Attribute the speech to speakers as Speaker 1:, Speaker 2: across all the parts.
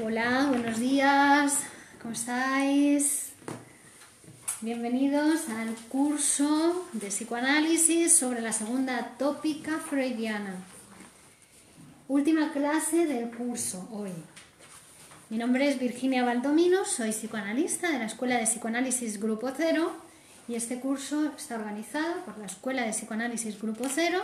Speaker 1: Hola, buenos días, ¿cómo estáis? Bienvenidos al curso de psicoanálisis sobre la segunda tópica freudiana. Última clase del curso hoy. Mi nombre es Virginia Baldomino, soy psicoanalista de la Escuela de Psicoanálisis Grupo Cero y este curso está organizado por la Escuela de Psicoanálisis Grupo Cero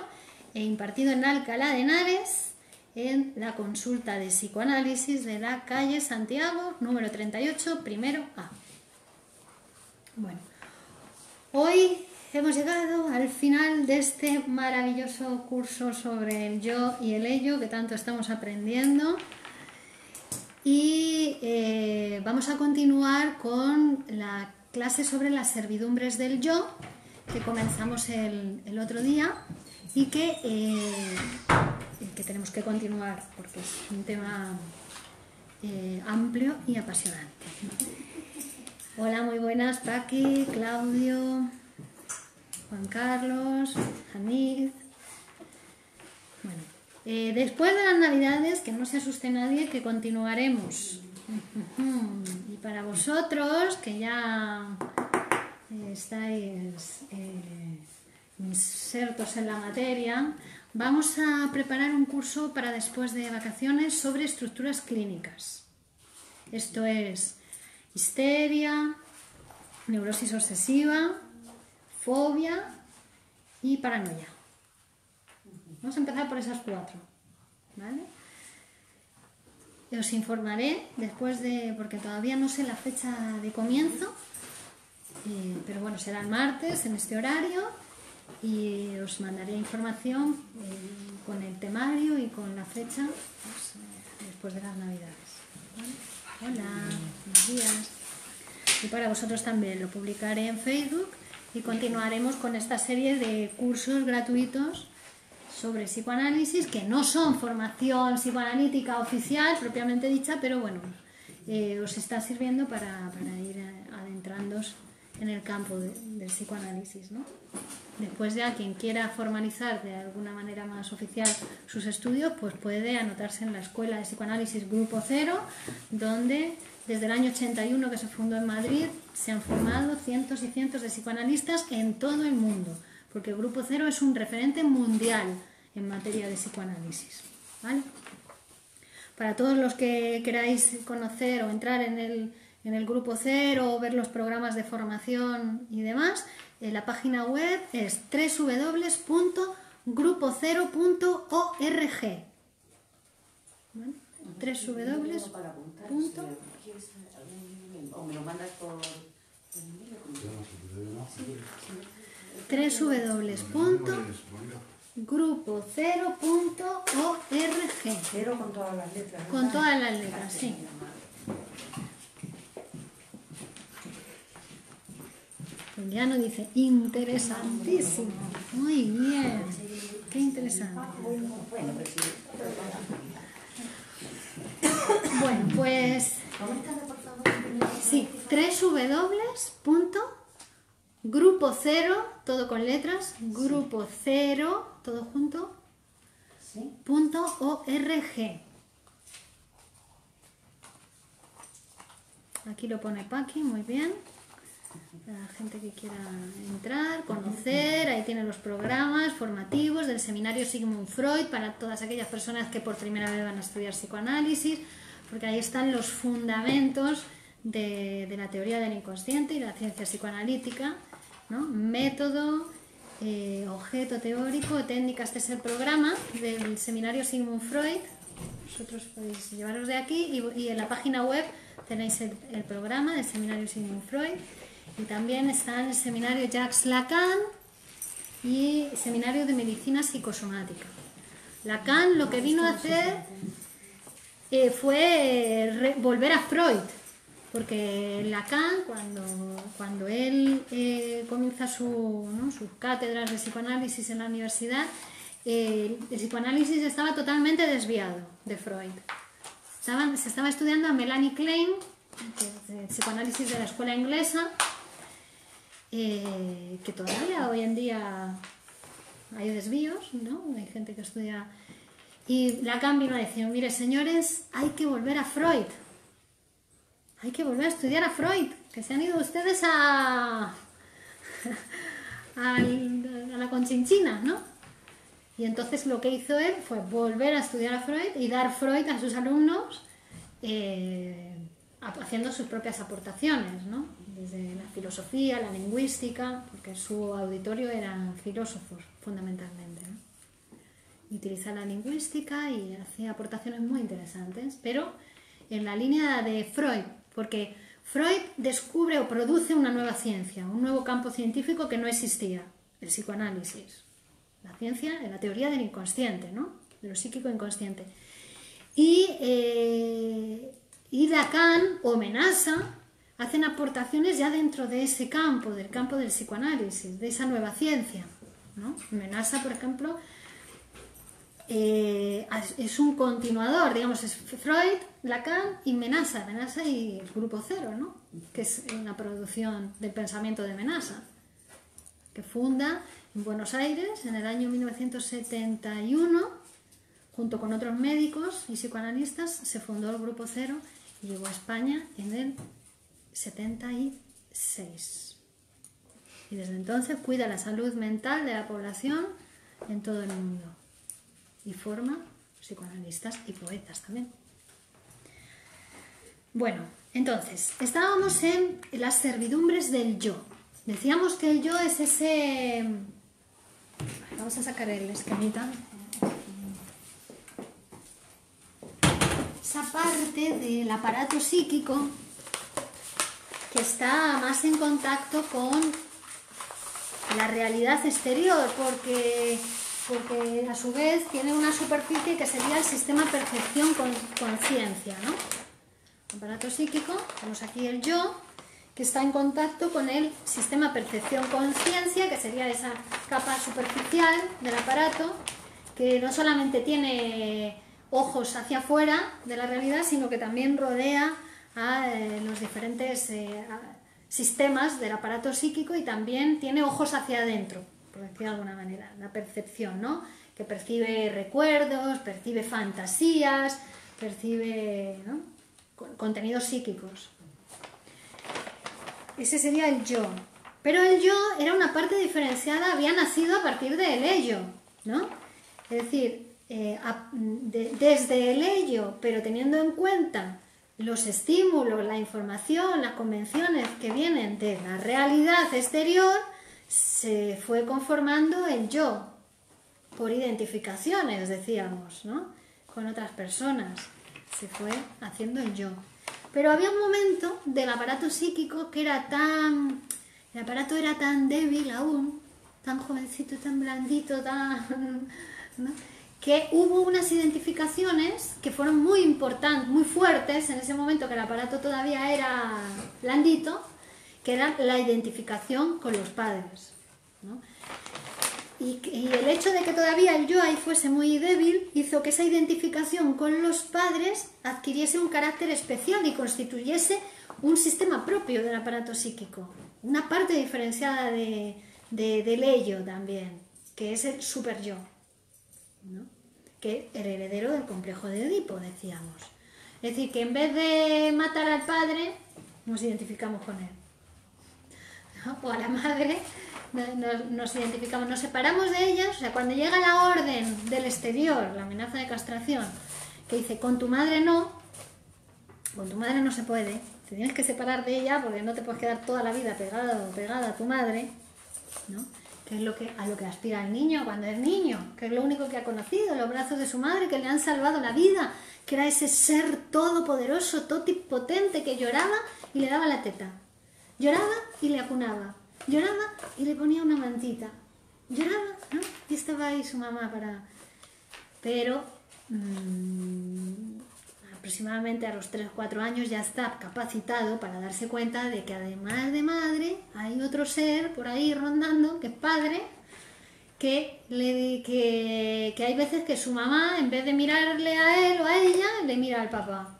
Speaker 1: e impartido en Alcalá de Henares, en la consulta de psicoanálisis de la calle Santiago, número 38, primero A. Bueno, hoy hemos llegado al final de este maravilloso curso sobre el yo y el ello que tanto estamos aprendiendo y vamos a continuar con la clase sobre las servidumbres del yo que comenzamos el otro día y que tenemos que continuar porque es un tema amplio y apasionante. Hola, muy buenas, Paqui, Claudio, Juan Carlos, Hamid. Bueno, después de las Navidades, que no se asuste nadie, que continuaremos. Y para vosotros, que ya estáis insertos en la materia, vamos a preparar un curso para después de vacaciones sobre estructuras clínicas. Esto es histeria, neurosis obsesiva, fobia y paranoia. Vamos a empezar por esas cuatro, ¿vale? Os informaré después de, porque todavía no sé la fecha de comienzo, pero bueno, será el martes en este horario. Y os mandaré información con el temario y con la fecha pues, después de las Navidades. ¿Vale? Hola, buenos días. Y para vosotros también lo publicaré en Facebook y continuaremos con esta serie de cursos gratuitos sobre psicoanálisis que no son formación psicoanalítica oficial propiamente dicha, pero bueno, os está sirviendo para ir adentrándoos en el campo del psicoanálisis, ¿no? Después ya quien quiera formalizar de alguna manera más oficial sus estudios, pues puede anotarse en la Escuela de Psicoanálisis Grupo Cero, donde desde el año 81 que se fundó en Madrid se han formado cientos y cientos de psicoanalistas en todo el mundo, porque el Grupo Cero es un referente mundial en materia de psicoanálisis, ¿vale? Para todos los que queráis conocer o entrar en el Grupo Cero o ver los programas de formación y demás, la página web es www.grupocero.org. ¿Vale?
Speaker 2: O me lo mandas por
Speaker 1: www.grupocero.org.
Speaker 2: Cero con todas las letras, ¿verdad?
Speaker 1: Con todas las letras, sí. Juliano dice, interesantísimo. Muy bien. Qué interesante. Bueno, pues sí, www.grupocero, todo con letras, grupocero, todo junto, .org. Aquí lo pone Paqui, muy bien. Para la gente que quiera entrar, conocer, ahí tienen los programas formativos del seminario Sigmund Freud para todas aquellas personas que por primera vez van a estudiar psicoanálisis, porque ahí están los fundamentos de la teoría del inconsciente y la ciencia psicoanalítica, ¿no? Método, objeto teórico, técnica. Este es el programa del seminario Sigmund Freud. Vosotros podéis llevaros de aquí y en la página web tenéis el programa del seminario Sigmund Freud. Y también está el seminario Jacques Lacan y seminario de medicina psicosomática. Lacan lo que vino a hacer fue volver a Freud, porque Lacan, cuando él comienza sus cátedras de psicoanálisis en la universidad, el psicoanálisis estaba totalmente desviado de Freud. Se estaba estudiando a Melanie Klein, que es psicoanálisis de la escuela inglesa, que todavía hoy en día hay desvíos, ¿no? Hay gente que estudia Y Lacan vino a decir, mire señores, hay que volver a Freud. Hay que volver a estudiar a Freud, que se han ido ustedes a la Conchinchina, ¿no? Y entonces lo que hizo él fue volver a estudiar a Freud y dar Freud a sus alumnos haciendo sus propias aportaciones, ¿no? Desde la filosofía, la lingüística, porque su auditorio eran filósofos fundamentalmente, ¿no? Y utiliza la lingüística y hace aportaciones muy interesantes, pero en la línea de Freud, porque Freud descubre o produce una nueva ciencia, un nuevo campo científico que no existía, el psicoanálisis, la ciencia de la teoría del inconsciente, ¿no? De lo psíquico inconsciente. Y Lacan o Menasa hacen aportaciones ya dentro de ese campo, del campo del psicoanálisis, de esa nueva ciencia, ¿no? Menasa, por ejemplo, es un continuador, digamos, es Freud, Lacan y Menasa y el Grupo Cero, ¿no? Que es una producción del pensamiento de Menasa, que funda en Buenos Aires en el año 1971, junto con otros médicos y psicoanalistas, se fundó el Grupo Cero y llegó a España en el 76. Y desde entonces cuida la salud mental de la población en todo el mundo. Y forma psicoanalistas y poetas también. Bueno, entonces, estábamos en las servidumbres del yo. Decíamos que el yo es ese... Vamos a sacar el esquemita. Esa parte del aparato psíquico que está más en contacto con la realidad exterior, porque a su vez tiene una superficie que sería el sistema percepción-conciencia, ¿no? Aparato psíquico, tenemos aquí el yo, que está en contacto con el sistema percepción-conciencia, que sería esa capa superficial del aparato, que no solamente tiene ojos hacia afuera de la realidad, sino que también rodea a los diferentes sistemas del aparato psíquico y también tiene ojos hacia adentro, por decir de alguna manera, la percepción, ¿no? Que percibe recuerdos, percibe fantasías, percibe, ¿no? Contenidos psíquicos. Ese sería el yo. Pero el yo era una parte diferenciada, había nacido a partir del ello, ¿no? Es decir, desde el ello, pero teniendo en cuenta los estímulos, la información, las convenciones que vienen de la realidad exterior, se fue conformando el yo, por identificaciones, decíamos, ¿no? Con otras personas, se fue haciendo el yo. Pero había un momento del aparato psíquico que era tan... El aparato era tan débil aún, tan jovencito, tan blandito, tan... ¿no? Que hubo unas identificaciones que fueron muy importantes, muy fuertes en ese momento que el aparato todavía era blandito, que era la identificación con los padres, ¿no? Y el hecho de que todavía el yo ahí fuese muy débil hizo que esa identificación con los padres adquiriese un carácter especial y constituyese un sistema propio del aparato psíquico, una parte diferenciada del ello también, que es el super yo, ¿no? Que es el heredero del complejo de Edipo, decíamos. Es decir, que en vez de matar al padre, nos identificamos con él, ¿no? O a la madre, nos identificamos, nos separamos de ellas. O sea, cuando llega la orden del exterior, la amenaza de castración, que dice, con tu madre no se puede, te tienes que separar de ella porque no te puedes quedar toda la vida pegada o pegada a tu madre, ¿no? Que es a lo que aspira el niño cuando es niño, que es lo único que ha conocido, los brazos de su madre que le han salvado la vida, que era ese ser todopoderoso, totipotente que lloraba y le daba la teta, lloraba y le acunaba, lloraba y le ponía una mantita, lloraba, ¿no? Y estaba ahí su mamá para... Pero aproximadamente a los 3 o 4 años ya está capacitado para darse cuenta de que además de madre hay otro ser por ahí rondando, que es padre, que hay veces que su mamá, en vez de mirarle a él o a ella, le mira al papá,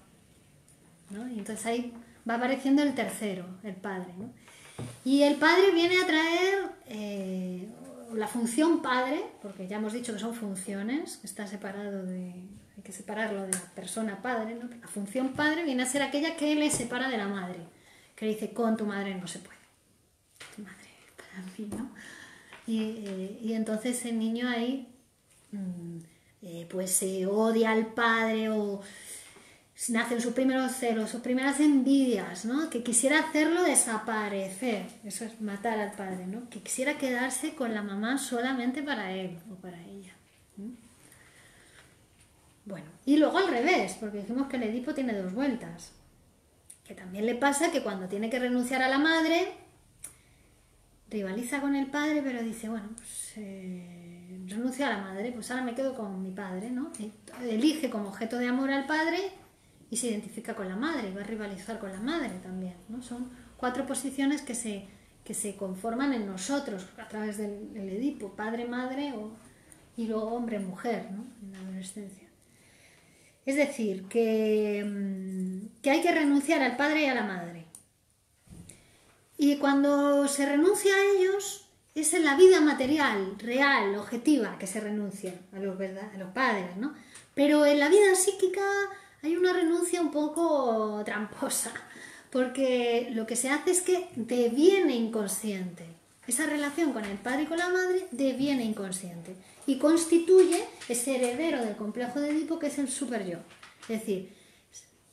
Speaker 1: ¿no? Y entonces ahí va apareciendo el tercero, el padre, ¿no? Y el padre viene a traer la función padre, porque ya hemos dicho que son funciones, está separado hay que separarlo de la persona padre, ¿no? La función padre viene a ser aquella que le separa de la madre, que le dice, con tu madre no se puede. Tu madre para mí, ¿no? Y entonces el niño ahí pues se odia al padre o nacen sus primeros celos, sus primeras envidias, ¿no? Que quisiera hacerlo desaparecer, eso es matar al padre, ¿no? Que quisiera quedarse con la mamá solamente para él o para ella. Bueno, y luego al revés, porque dijimos que el Edipo tiene dos vueltas. Que también le pasa que cuando tiene que renunciar a la madre, rivaliza con el padre, pero dice, bueno, pues renuncio a la madre, pues ahora me quedo con mi padre, ¿no? Elige como objeto de amor al padre y se identifica con la madre, y va a rivalizar con la madre también, ¿no? Son 4 posiciones que se conforman en nosotros a través del Edipo, padre, madre y luego hombre, mujer, ¿no? En la adolescencia. Es decir, que hay que renunciar al padre y a la madre. Y cuando se renuncia a ellos, es en la vida material, real, objetiva, que se renuncia a los padres, ¿no? Pero en la vida psíquica hay una renuncia un poco tramposa, porque lo que se hace es que deviene inconsciente. Esa relación con el padre y con la madre deviene inconsciente y constituye ese heredero del complejo de Edipo que es el super yo. Es decir,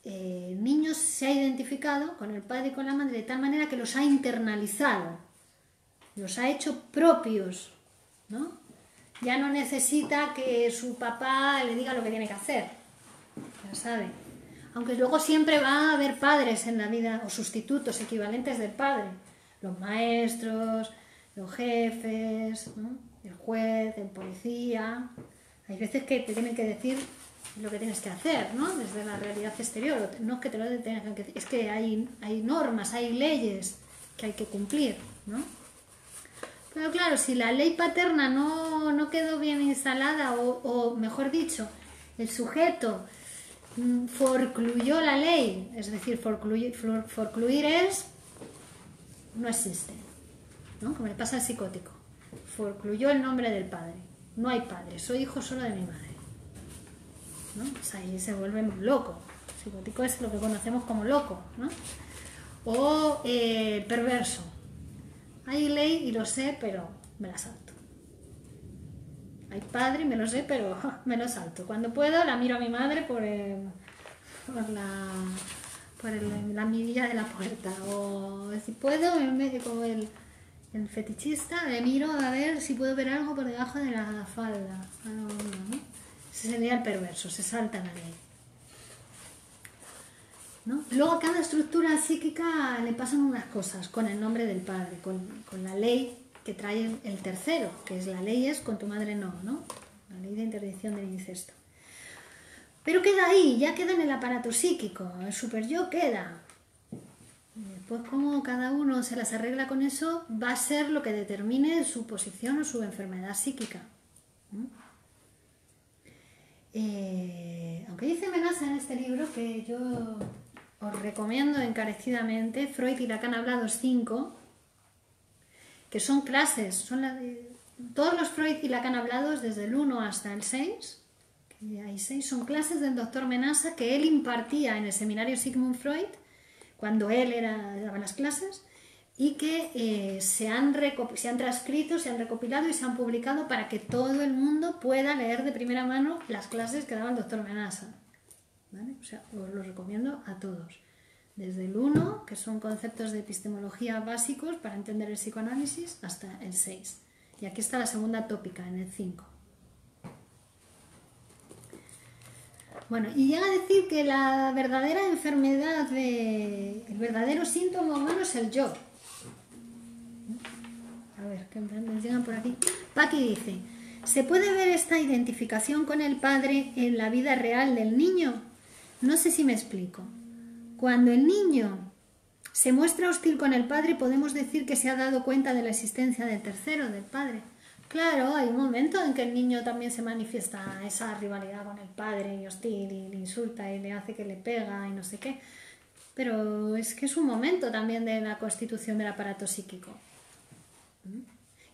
Speaker 1: el niño se ha identificado con el padre y con la madre de tal manera que los ha internalizado, los ha hecho propios, ¿no? Ya no necesita que su papá le diga lo que tiene que hacer, ya sabe. Aunque luego siempre va a haber padres en la vida, o sustitutos equivalentes del padre, los maestros, los jefes, ¿no? El juez, el policía. Hay veces que te tienen que decir lo que tienes que hacer, ¿no? Desde la realidad exterior. No es que te lo tengan que decir, es que hay normas, hay leyes que hay que cumplir, ¿no? Pero claro, si la ley paterna no quedó bien instalada, o mejor dicho, el sujeto forcluyó la ley, es decir, forcluir es no existe, ¿no? Como le pasa al psicótico. Forcluyó el nombre del padre. No hay padre, soy hijo solo de mi madre, ¿no? Pues ahí se vuelve loco. El psicótico es lo que conocemos como loco, ¿no? O perverso. Hay ley y lo sé, pero me la salto. Hay padre y me lo sé, pero me lo salto. Cuando puedo la miro a mi madre por la mirilla de la puerta. O si puedo, en vez de como el fetichista, le miro a ver si puedo ver algo por debajo de la falda. ¿No? Ese sería el perverso, se salta la ley, ¿no? Luego a cada estructura psíquica le pasan unas cosas con el nombre del padre, con la ley que trae el tercero, que es la ley es con tu madre no, la ley de interdicción del incesto. Pero queda ahí, ya queda en el aparato psíquico, el superyo queda. Y después como cada uno se las arregla con eso, va a ser lo que determine su posición o su enfermedad psíquica. Aunque dice Menasa en este libro, que yo os recomiendo encarecidamente, Freud y Lacan hablados 5, que son clases, todos los Freud y Lacan hablados desde el 1 hasta el 6, que hay 6, son clases del doctor Menasa que él impartía en el seminario Sigmund Freud, cuando él daba las clases, y que se han transcrito, se han recopilado y se han publicado para que todo el mundo pueda leer de primera mano las clases que daba el doctor Menasa, ¿vale? O sea, os lo recomiendo a todos. Desde el 1, que son conceptos de epistemología básicos para entender el psicoanálisis, hasta el 6. Y aquí está la segunda tópica, en el 5. Bueno, y llega a decir que la verdadera enfermedad, el verdadero síntoma humano es el yo. A ver, que me llegan por aquí. Paqui dice, ¿se puede ver esta identificación con el padre en la vida real del niño? No sé si me explico. Cuando el niño se muestra hostil con el padre, podemos decir que se ha dado cuenta de la existencia del tercero, del padre. Claro, hay un momento en que el niño también se manifiesta esa rivalidad con el padre y hostil y le insulta y le hace que le pega y no sé qué. Pero es que es un momento también de la constitución del aparato psíquico.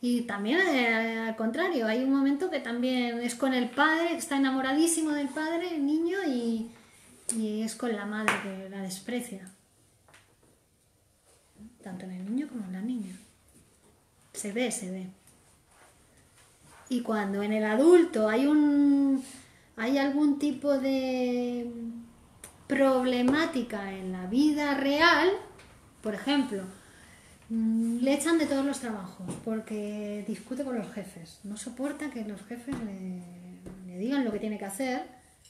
Speaker 1: Y también al contrario, hay un momento que también es con el padre, que está enamoradísimo del padre, el niño, y es con la madre que la desprecia. Tanto en el niño como en la niña. Se ve, se ve. Y cuando en el adulto hay algún tipo de problemática en la vida real, por ejemplo, le echan de todos los trabajos porque discute con los jefes, no soporta que los jefes le digan lo que tiene que hacer,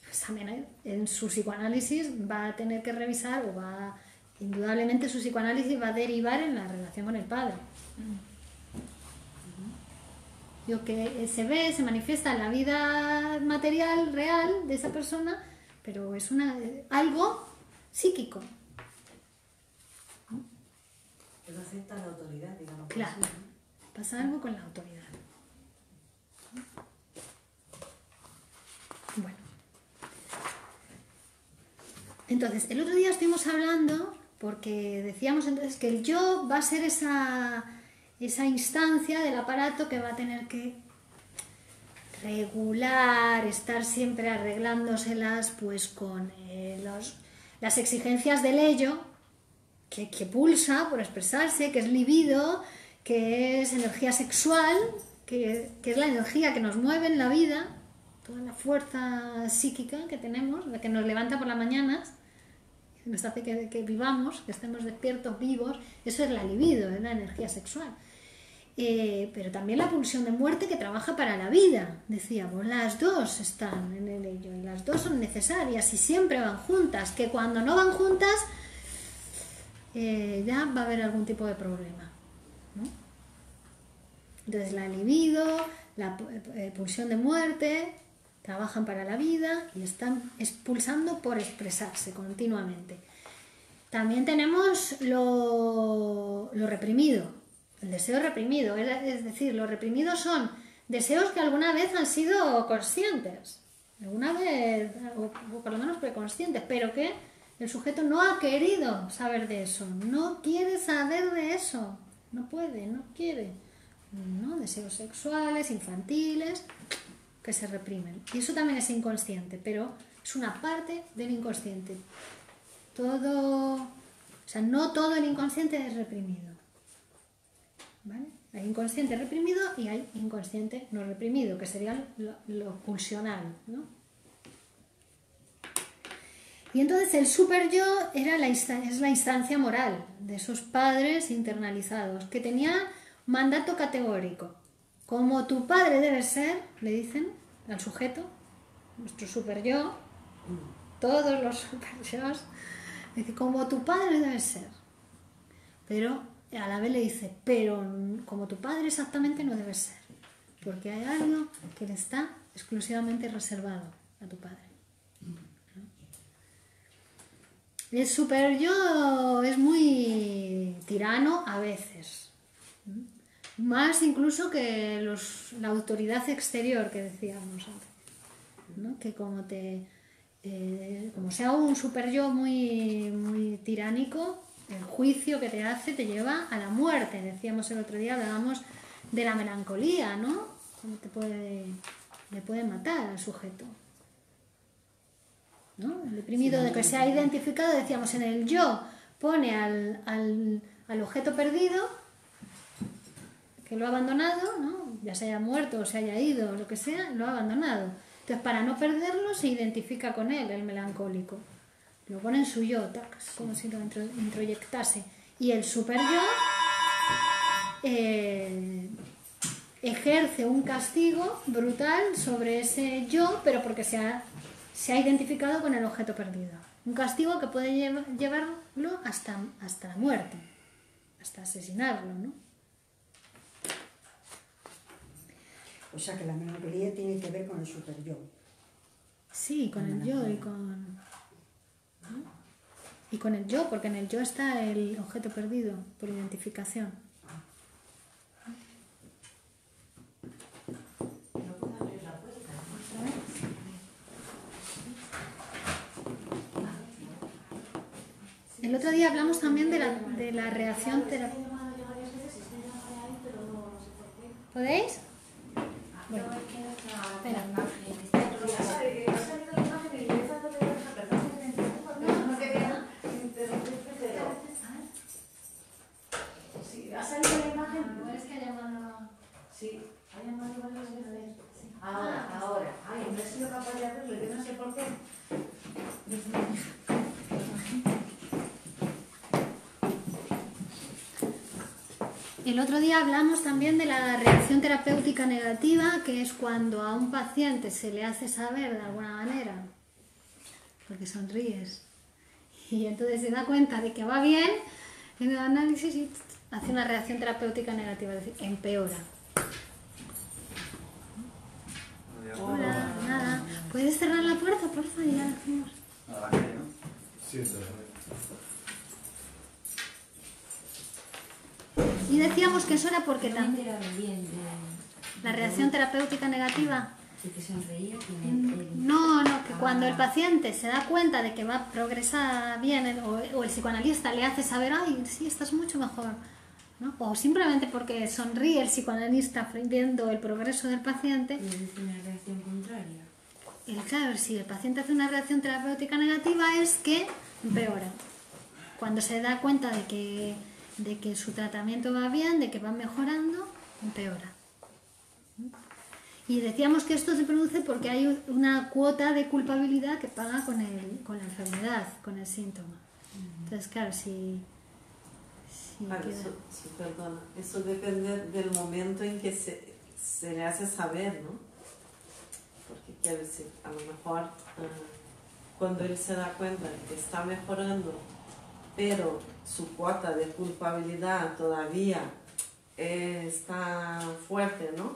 Speaker 1: pues también en su psicoanálisis va a tener que revisar indudablemente su psicoanálisis va a derivar en la relación con el padre. Lo que se ve, se manifiesta en la vida material real de esa persona, pero es algo psíquico.
Speaker 2: Pero acepta la autoridad, digamos.
Speaker 1: Claro,
Speaker 2: así, ¿no?
Speaker 1: pasa algo con la autoridad. Bueno. Entonces, el otro día estuvimos hablando, porque decíamos entonces que el yo va a ser esa instancia del aparato que va a tener que regular, estar siempre arreglándoselas pues con las exigencias del ello, que pulsa por expresarse, que es libido, que es energía sexual, que es la energía que nos mueve en la vida, toda la fuerza psíquica que tenemos, la que nos levanta por las mañanas, que nos hace que vivamos, que estemos despiertos, vivos, eso es la libido, es la energía sexual. Pero también la pulsión de muerte que trabaja para la vida, decíamos, las dos están en el ello y las dos son necesarias y siempre van juntas, que cuando no van juntas ya va a haber algún tipo de problema, ¿no? Entonces la libido, la pulsión de muerte trabajan para la vida y están expulsando por expresarse continuamente. También tenemos lo reprimido, el deseo reprimido, es decir, los reprimidos son deseos que alguna vez han sido conscientes, alguna vez, o por lo menos preconscientes, pero que el sujeto no ha querido saber de eso, no quiere saber de eso, no puede, no quiere, ¿no? Deseos sexuales, infantiles, que se reprimen. Y eso también es inconsciente, pero es una parte del inconsciente. No todo el inconsciente es reprimido, ¿vale? Hay inconsciente reprimido y hay inconsciente no reprimido, que sería lo pulsional, ¿no? Y entonces el super yo es la instancia moral de esos padres internalizados que tenían mandato categórico. Como tu padre debe ser, le dicen al sujeto, nuestro super yo, todos los super yos, dice, como tu padre debe ser. Pero a la vez le dice, pero como tu padre exactamente no debe ser, porque hay algo que le está exclusivamente reservado a tu padre. El super yo es muy tirano a veces, más incluso que la autoridad exterior que decíamos antes, ¿no? Que como sea un super yo muy, muy tiránico, el juicio que te hace te lleva a la muerte. Decíamos el otro día, hablábamos de la melancolía, ¿no? Cómo le puede matar al sujeto, ¿no? El deprimido de que se ha identificado, decíamos, en el yo pone al objeto perdido que lo ha abandonado, ¿no? Ya se haya muerto o se haya ido o lo que sea, lo ha abandonado. Entonces, para no perderlo, se identifica con él, el melancólico. Lo pone en su yo, como si lo introyectase. Y el super yo ejerce un castigo brutal sobre ese yo, pero porque se ha identificado con el objeto perdido. Un castigo que puede llevarlo hasta la muerte, hasta asesinarlo, ¿no?
Speaker 2: O sea que la melancolía tiene que ver con el super yo.
Speaker 1: Sí, con el yo y con el yo, porque en el yo está el objeto perdido por identificación. El otro día hablamos también de la reacción terapéutica. ¿Podéis?
Speaker 3: Bueno,
Speaker 1: Espera.
Speaker 3: ¿Ha salido la imagen?
Speaker 1: No es que haya llamado...
Speaker 3: Sí, ha llamado varias veces. Ahora. Ay, no he sido capaz de hacerlo, yo no sé por qué.
Speaker 1: El otro día hablamos también de la reacción terapéutica negativa, que es cuando a un paciente se le hace saber de alguna manera, porque sonríes, y entonces se da cuenta de que va bien en el análisis y hace una reacción terapéutica negativa, es decir, empeora. Hola, nada. ¿Puedes cerrar la puerta, por favor? Y ya lo hacemos.
Speaker 4: Sí, está
Speaker 1: Y decíamos que eso era porque
Speaker 5: No me he
Speaker 1: también
Speaker 5: enterado bien de
Speaker 1: la reacción terapéutica negativa.
Speaker 5: de que sonreía quien
Speaker 1: No, que cuando el paciente se da cuenta de que va progresa bien o el psicoanalista le hace saber, ay, sí, estás mucho mejor, ¿no? O simplemente porque sonríe el psicoanalista viendo el progreso del paciente.
Speaker 5: y dice una reacción contraria.
Speaker 1: Claro, si el paciente hace una reacción terapéutica negativa es que empeora. Cuando se da cuenta de que su tratamiento va bien, de que va mejorando, empeora. Y decíamos que esto se produce porque hay una cuota de culpabilidad que paga con la enfermedad, con el síntoma. Entonces, claro, si
Speaker 6: Claro,
Speaker 1: queda...
Speaker 6: sí, perdona. Eso depende del momento en que se le hace saber, ¿no? Porque quiero decir, a lo mejor cuando él se da cuenta de que está mejorando, pero su cuota de culpabilidad todavía está fuerte, ¿no?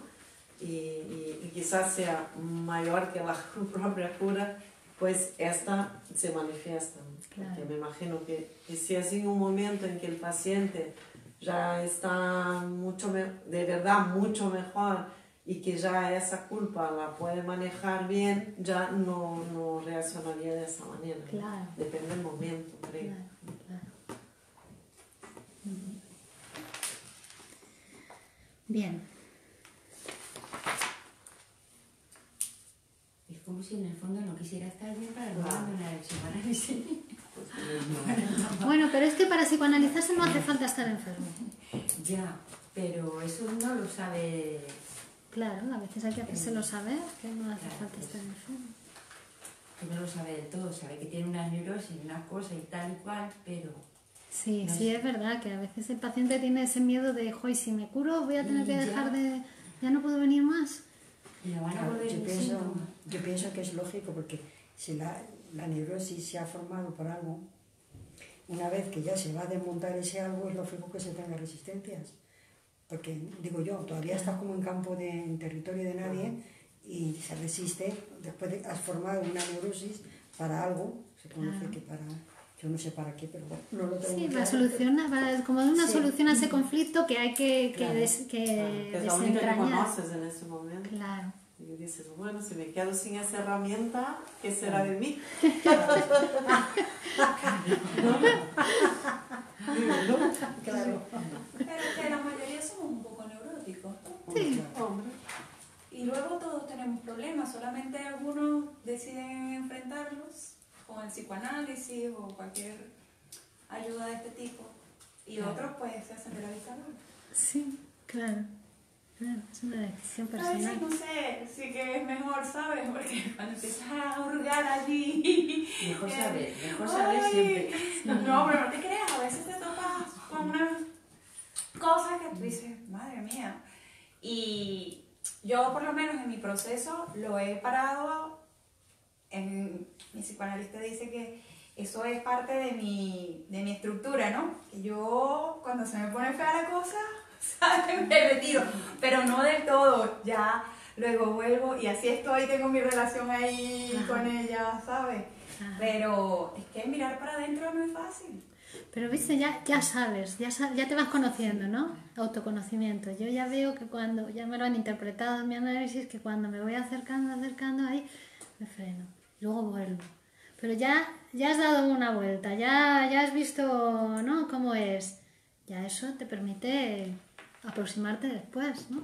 Speaker 6: Y quizás sea mayor que la propia cura, pues esta se manifiesta, ¿no?
Speaker 1: Claro.
Speaker 6: Porque me imagino que si es en un momento en que el paciente ya está de verdad mucho mejor y que ya esa culpa la puede manejar bien, ya no reaccionaría de esa manera, ¿no?
Speaker 1: Claro.
Speaker 6: Depende del momento, creo.
Speaker 1: Claro. Bien.
Speaker 5: Es como si en el fondo no quisiera estar bien para no abandonar el psicoanálisis.
Speaker 1: Bueno, pero es que para psicoanalizarse no hace falta estar enfermo.
Speaker 5: Ya, pero eso no lo sabe.
Speaker 1: Claro, a veces hay que hacérselo saber, que no hace
Speaker 5: Claro,
Speaker 1: falta
Speaker 5: pues.
Speaker 1: estar enfermo.
Speaker 5: Que no lo sabe del todo, sabe que tiene una neurosis, una cosa y tal y cual, pero
Speaker 1: Sí,
Speaker 5: No
Speaker 1: sí,
Speaker 5: sé.
Speaker 1: es verdad que a veces el paciente tiene ese miedo de, joy, si me curo voy a tener que
Speaker 5: Ya.
Speaker 1: dejar de... ya no puedo venir más.
Speaker 5: le van a
Speaker 2: Claro,
Speaker 5: volver
Speaker 2: yo
Speaker 5: el
Speaker 2: pienso,
Speaker 5: síntoma.
Speaker 2: yo pienso que es lógico porque si la neurosis se ha formado por algo, una vez que ya se va a desmontar ese algo, es lógico que se tenga resistencias. Porque, digo yo, todavía está como en territorio de nadie y se resiste. Después de has formado una neurosis para algo, se conoce que para... Yo no sé para qué, pero bueno, no lo tengo
Speaker 1: Sí,
Speaker 2: muy
Speaker 1: para
Speaker 2: claro.
Speaker 1: solucionar, como una
Speaker 2: Sí.
Speaker 1: solución a ese conflicto que hay que
Speaker 6: Claro, que es la única que
Speaker 1: desentrañar.
Speaker 6: conoces en ese momento.
Speaker 1: Claro.
Speaker 6: Y dices, bueno, si me quedo sin esa herramienta, ¿qué será de mí?
Speaker 2: Claro.
Speaker 3: Pero que la mayoría somos un poco neuróticos, ¿no?
Speaker 1: Sí.
Speaker 6: Hombre,
Speaker 3: Y luego todos tenemos problemas, solamente algunos deciden enfrentarlos con el psicoanálisis o cualquier ayuda de este tipo. Y
Speaker 5: Claro.
Speaker 3: otros pues se hacen de la vista gorda.
Speaker 1: Sí, claro. Claro, es una decisión
Speaker 3: A veces
Speaker 1: personal.
Speaker 3: no sé, sí que es mejor, ¿sabes? Porque cuando empiezas a hurgar allí...
Speaker 5: Mejor saber
Speaker 3: ay,
Speaker 5: siempre.
Speaker 3: No, pero no te creas, a veces te topas con unas cosas que tú dices, madre mía. Y yo por lo menos en mi proceso lo he parado, mi psicoanalista dice que eso es parte de mi estructura, ¿no? Que yo cuando se me pone fea la cosa, ¿sabes? Me retiro, pero no del todo, ya luego vuelvo y así estoy, tengo mi relación ahí
Speaker 1: Ajá.
Speaker 3: con ella, ¿sabes?
Speaker 1: Ajá.
Speaker 3: Pero es que mirar para adentro no es fácil.
Speaker 1: Pero viste, ya sabes, ya te vas conociendo, ¿no? Autoconocimiento. Yo ya veo que cuando, ya me lo han interpretado en mi análisis, que cuando me voy acercando ahí, me freno. Luego vuelvo. Pero ya has dado una vuelta, ya has visto, ¿no? Cómo es. Ya eso te permite aproximarte después, ¿no?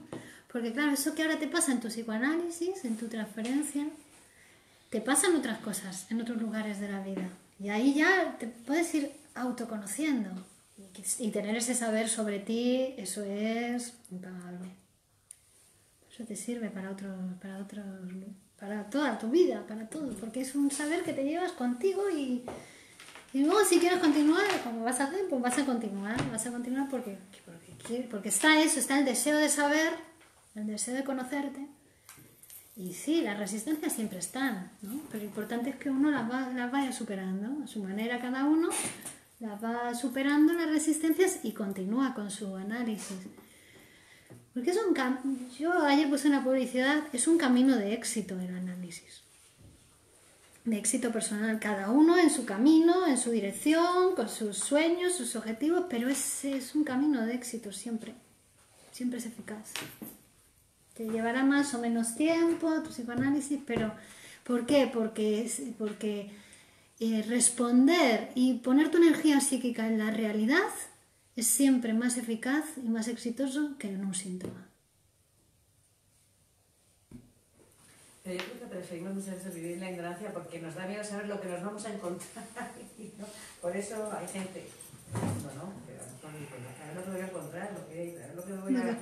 Speaker 1: Porque claro, eso que ahora te pasa en tu psicoanálisis, en tu transferencia, te pasan otras cosas en otros lugares de la vida. Y ahí ya te puedes ir autoconociendo. Y tener ese saber sobre ti, eso es impagable. Eso te sirve para toda tu vida, para todo. Porque es un saber que te llevas contigo y luego si quieres continuar, como vas a hacer, pues vas a continuar porque está eso, está el deseo de saber, el deseo de conocerte. Y sí, las resistencias siempre están, ¿no? Pero lo importante es que uno las vaya superando, a su manera cada uno las va superando las resistencias y continúa con su análisis. Porque es yo ayer puse una publicidad, es un camino de éxito el análisis. De éxito personal, cada uno en su camino, en su dirección, con sus sueños, sus objetivos, pero es un camino de éxito siempre. Siempre es eficaz. Te llevará más o menos tiempo tu psicoanálisis, pero ¿por qué? Porque responder y poner tu energía psíquica en la realidad es siempre más eficaz y más exitoso que en un síntoma.
Speaker 7: Pero yo creo que preferimos muchas veces vivir en la ignorancia porque nos da miedo saber lo que nos vamos a encontrar. ¿No? Por eso hay gente, bueno, que a lo mejor a ver lo que voy a encontrar, lo que voy a...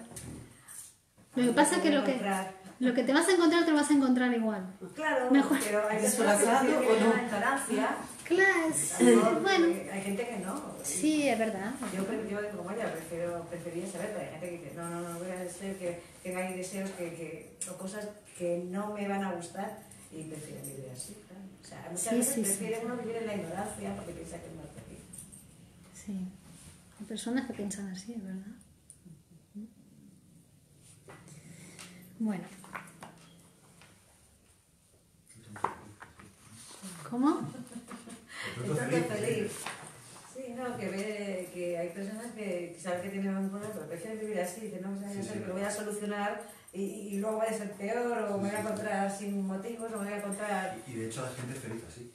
Speaker 1: Lo que pasa es que lo que te vas a encontrar, te lo vas a encontrar igual.
Speaker 7: Claro,
Speaker 1: mejor.
Speaker 7: Pero hay personas que
Speaker 6: Disfrazado
Speaker 7: tienen
Speaker 6: o no.
Speaker 7: una ignorancia.
Speaker 1: Claro, bueno.
Speaker 7: Hay gente que no.
Speaker 1: Sí, es verdad.
Speaker 7: Yo como ella prefería saberlo. Hay gente que dice, no voy a decir que tenga deseos o cosas que no me van a gustar y prefiero vivir así. Claro. O sea, muchas veces prefiere uno vivir en la ignorancia porque piensa que es más feliz.
Speaker 1: Sí, hay personas que piensan así, es verdad. Bueno. ¿Cómo?
Speaker 7: Entonces feliz. Sí, no, que ve que hay personas que saben que tienen un problema, pero prefieren vivir así, dicen, no, que lo voy a solucionar y luego voy a ser peor, o me voy a encontrar sin motivos, o me voy a encontrar...
Speaker 4: Y de hecho la gente es feliz así.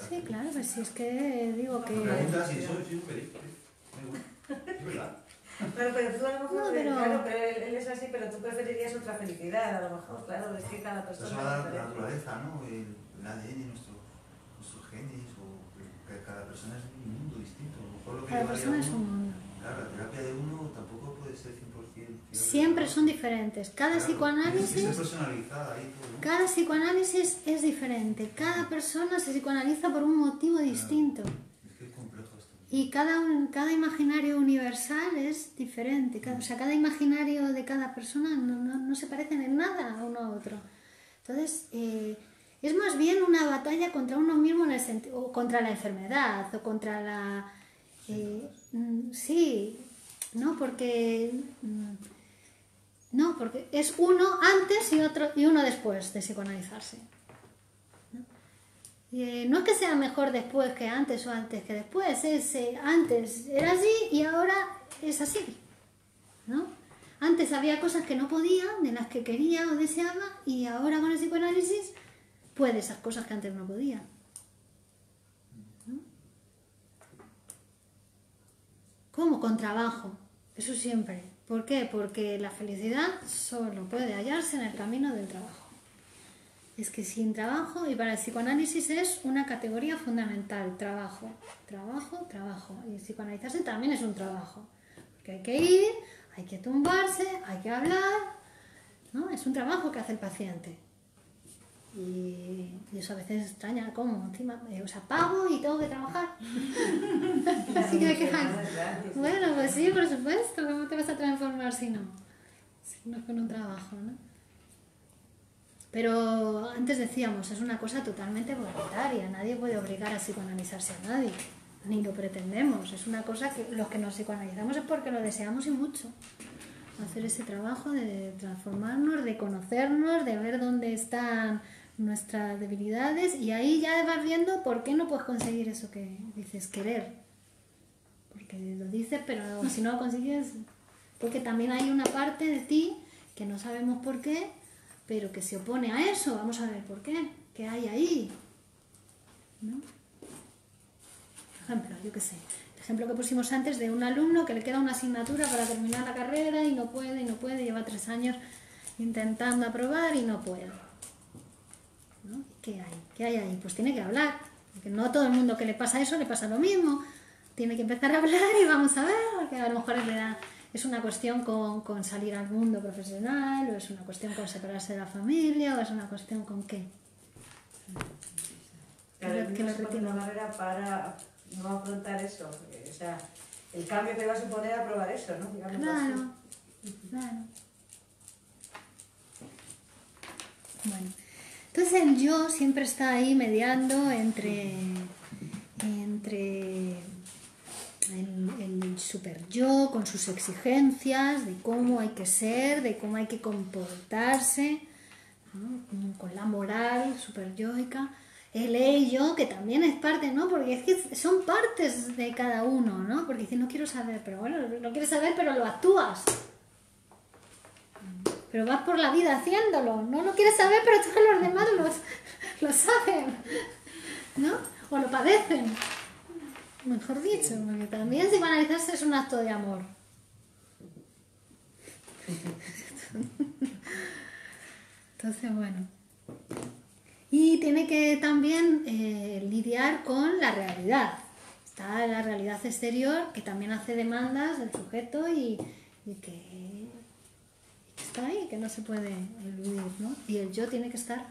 Speaker 1: Sí, claro, pues si es que digo que...
Speaker 4: Preguntas y soy feliz. Es verdad.
Speaker 7: Claro, pero tú a lo mejor,
Speaker 1: No, pero-
Speaker 7: claro, pero él es así, pero tú preferirías otra felicidad, a lo mejor, claro, es que cada persona...
Speaker 4: Eso va a
Speaker 7: es
Speaker 4: la
Speaker 7: diferente.
Speaker 4: naturaleza, ¿no? El ADN, nuestros genes, o que cada persona es un mundo distinto. A lo mejor lo que
Speaker 1: Cada
Speaker 4: llevaría
Speaker 1: persona es
Speaker 4: uno-
Speaker 1: un mundo.
Speaker 4: Claro, la terapia de uno tampoco puede ser 100% fiable.
Speaker 1: Siempre son diferentes. Cada
Speaker 4: Claro,
Speaker 1: psicoanálisis...
Speaker 4: tiene que ser personalizada ahí todo, ¿no?
Speaker 1: Cada psicoanálisis es diferente. Cada persona se psicoanaliza por un motivo distinto.
Speaker 4: Es que es complejo esto.
Speaker 1: Y cada imaginario universal es diferente. Cada imaginario de cada persona no se parecen en nada a uno a otro. Entonces, es más bien una batalla contra uno mismo, o contra la enfermedad, o contra la... sí, no, porque... No, porque es uno antes y uno después de psicoanalizarse. No es que sea mejor después que antes o antes que después, antes era así y ahora es así, ¿no? Antes había cosas que no podía, de las que quería o deseaba, y ahora con el psicoanálisis puede esas cosas que antes no podía, ¿no? ¿Cómo? Con trabajo, eso siempre. ¿Por qué? Porque la felicidad solo puede hallarse en el camino del trabajo. Es que sin trabajo, y para el psicoanálisis es una categoría fundamental, trabajo, trabajo, trabajo. Y el psicoanalizarse también es un trabajo, porque hay que ir, hay que tumbarse, hay que hablar, ¿no? Es un trabajo que hace el paciente. Y eso a veces extraña, ¿cómo? Encima, pago y tengo que trabajar. Así que hay que... Bueno, pues sí, por supuesto, ¿cómo te vas a transformar si no? Si no es con un trabajo, ¿no? Pero antes decíamos, es una cosa totalmente voluntaria, nadie puede obligar a psicoanalizarse a nadie, ni lo pretendemos, es una cosa que los que nos psicoanalizamos es porque lo deseamos y mucho. Hacer ese trabajo de transformarnos, de conocernos, de ver dónde están nuestras debilidades y ahí ya vas viendo por qué no puedes conseguir eso que dices querer. Porque lo dices, pero si no lo consigues, porque también hay una parte de ti que no sabemos por qué, pero que se opone a eso. Vamos a ver por qué, qué hay ahí, ¿no? Por ejemplo, yo qué sé, ejemplo que pusimos antes de un alumno que le queda una asignatura para terminar la carrera y no puede, lleva 3 años intentando aprobar y no puede. ¿No? ¿Qué hay? ¿Qué hay ahí? Pues tiene que hablar, porque no a todo el mundo que le pasa eso le pasa lo mismo. Tiene que empezar a hablar y vamos a ver, porque a lo mejor es una cuestión con salir al mundo profesional, o es una cuestión con separarse de la familia, o es una cuestión con qué.
Speaker 7: Claro, que lo retiene una barrera para no afrontar eso, porque, o sea, el cambio que va a suponer aprobar eso, ¿no? Digamos
Speaker 1: Claro,
Speaker 7: así.
Speaker 1: claro. Bueno, entonces el yo siempre está ahí mediando entre el super yo con sus exigencias de cómo hay que ser, de cómo hay que comportarse, ¿no? Con la moral super yoica, el ello, que también es parte, ¿no? Porque es que son partes de cada uno, ¿no? Porque dices, no quiero saber, pero bueno, no quieres saber, pero lo actúas. Pero vas por la vida haciéndolo, ¿no? No quieres saber, pero todos los demás lo saben, ¿no? O lo padecen, mejor dicho, porque también psicoanalizarse es un acto de amor. Entonces, bueno. Y tiene que también lidiar con la realidad. Está la realidad exterior, que también hace demandas del sujeto y que está ahí, que no se puede eludir, ¿no? Y el yo tiene que estar,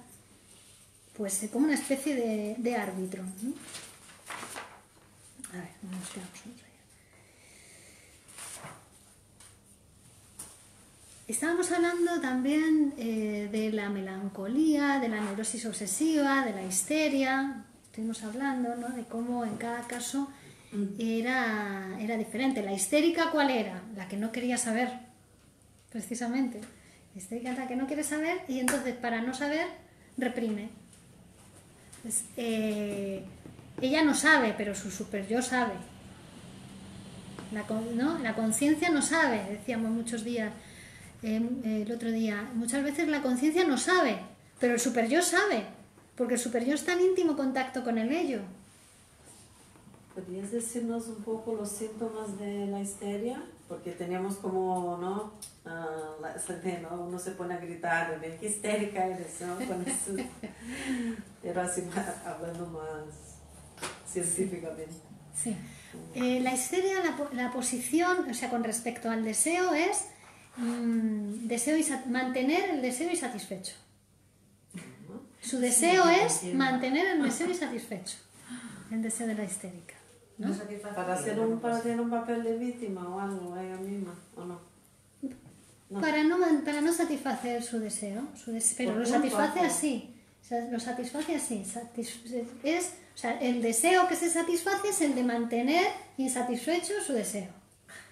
Speaker 1: pues, como una especie de árbitro, ¿no? A ver, nos quedamos nosotros ya. Estábamos hablando también de la melancolía, de la neurosis obsesiva, de la histeria. Estuvimos hablando, ¿no? De cómo en cada caso era diferente. La histérica, ¿cuál era? La que no quería saber, precisamente. La histérica es la que no quiere saber y entonces para no saber reprime. Pues, ella no sabe, pero su super yo sabe. La conciencia no sabe, decíamos muchos días. El otro día, muchas veces la conciencia no sabe, pero el super yo sabe, porque el super yo está en íntimo contacto con el ello.
Speaker 6: ¿Podrías decirnos un poco los síntomas de la histeria? Porque teníamos como, ¿no? ¿no? Uno se pone a gritar, ven qué histérica eres, ¿no? Pero así hablando más científicamente.
Speaker 1: Sí. La histeria, la posición, o sea, con respecto al deseo es mantener el deseo insatisfecho. Su deseo es mantener el deseo insatisfecho. El deseo de la histérica, ¿no?
Speaker 6: Para tener un papel de víctima o algo, ella misma, ¿o no? No.
Speaker 1: Para no satisfacer su deseo, pero lo satisface así. O sea, lo satisface así. O sea, el deseo que se satisface es el de mantener insatisfecho su deseo,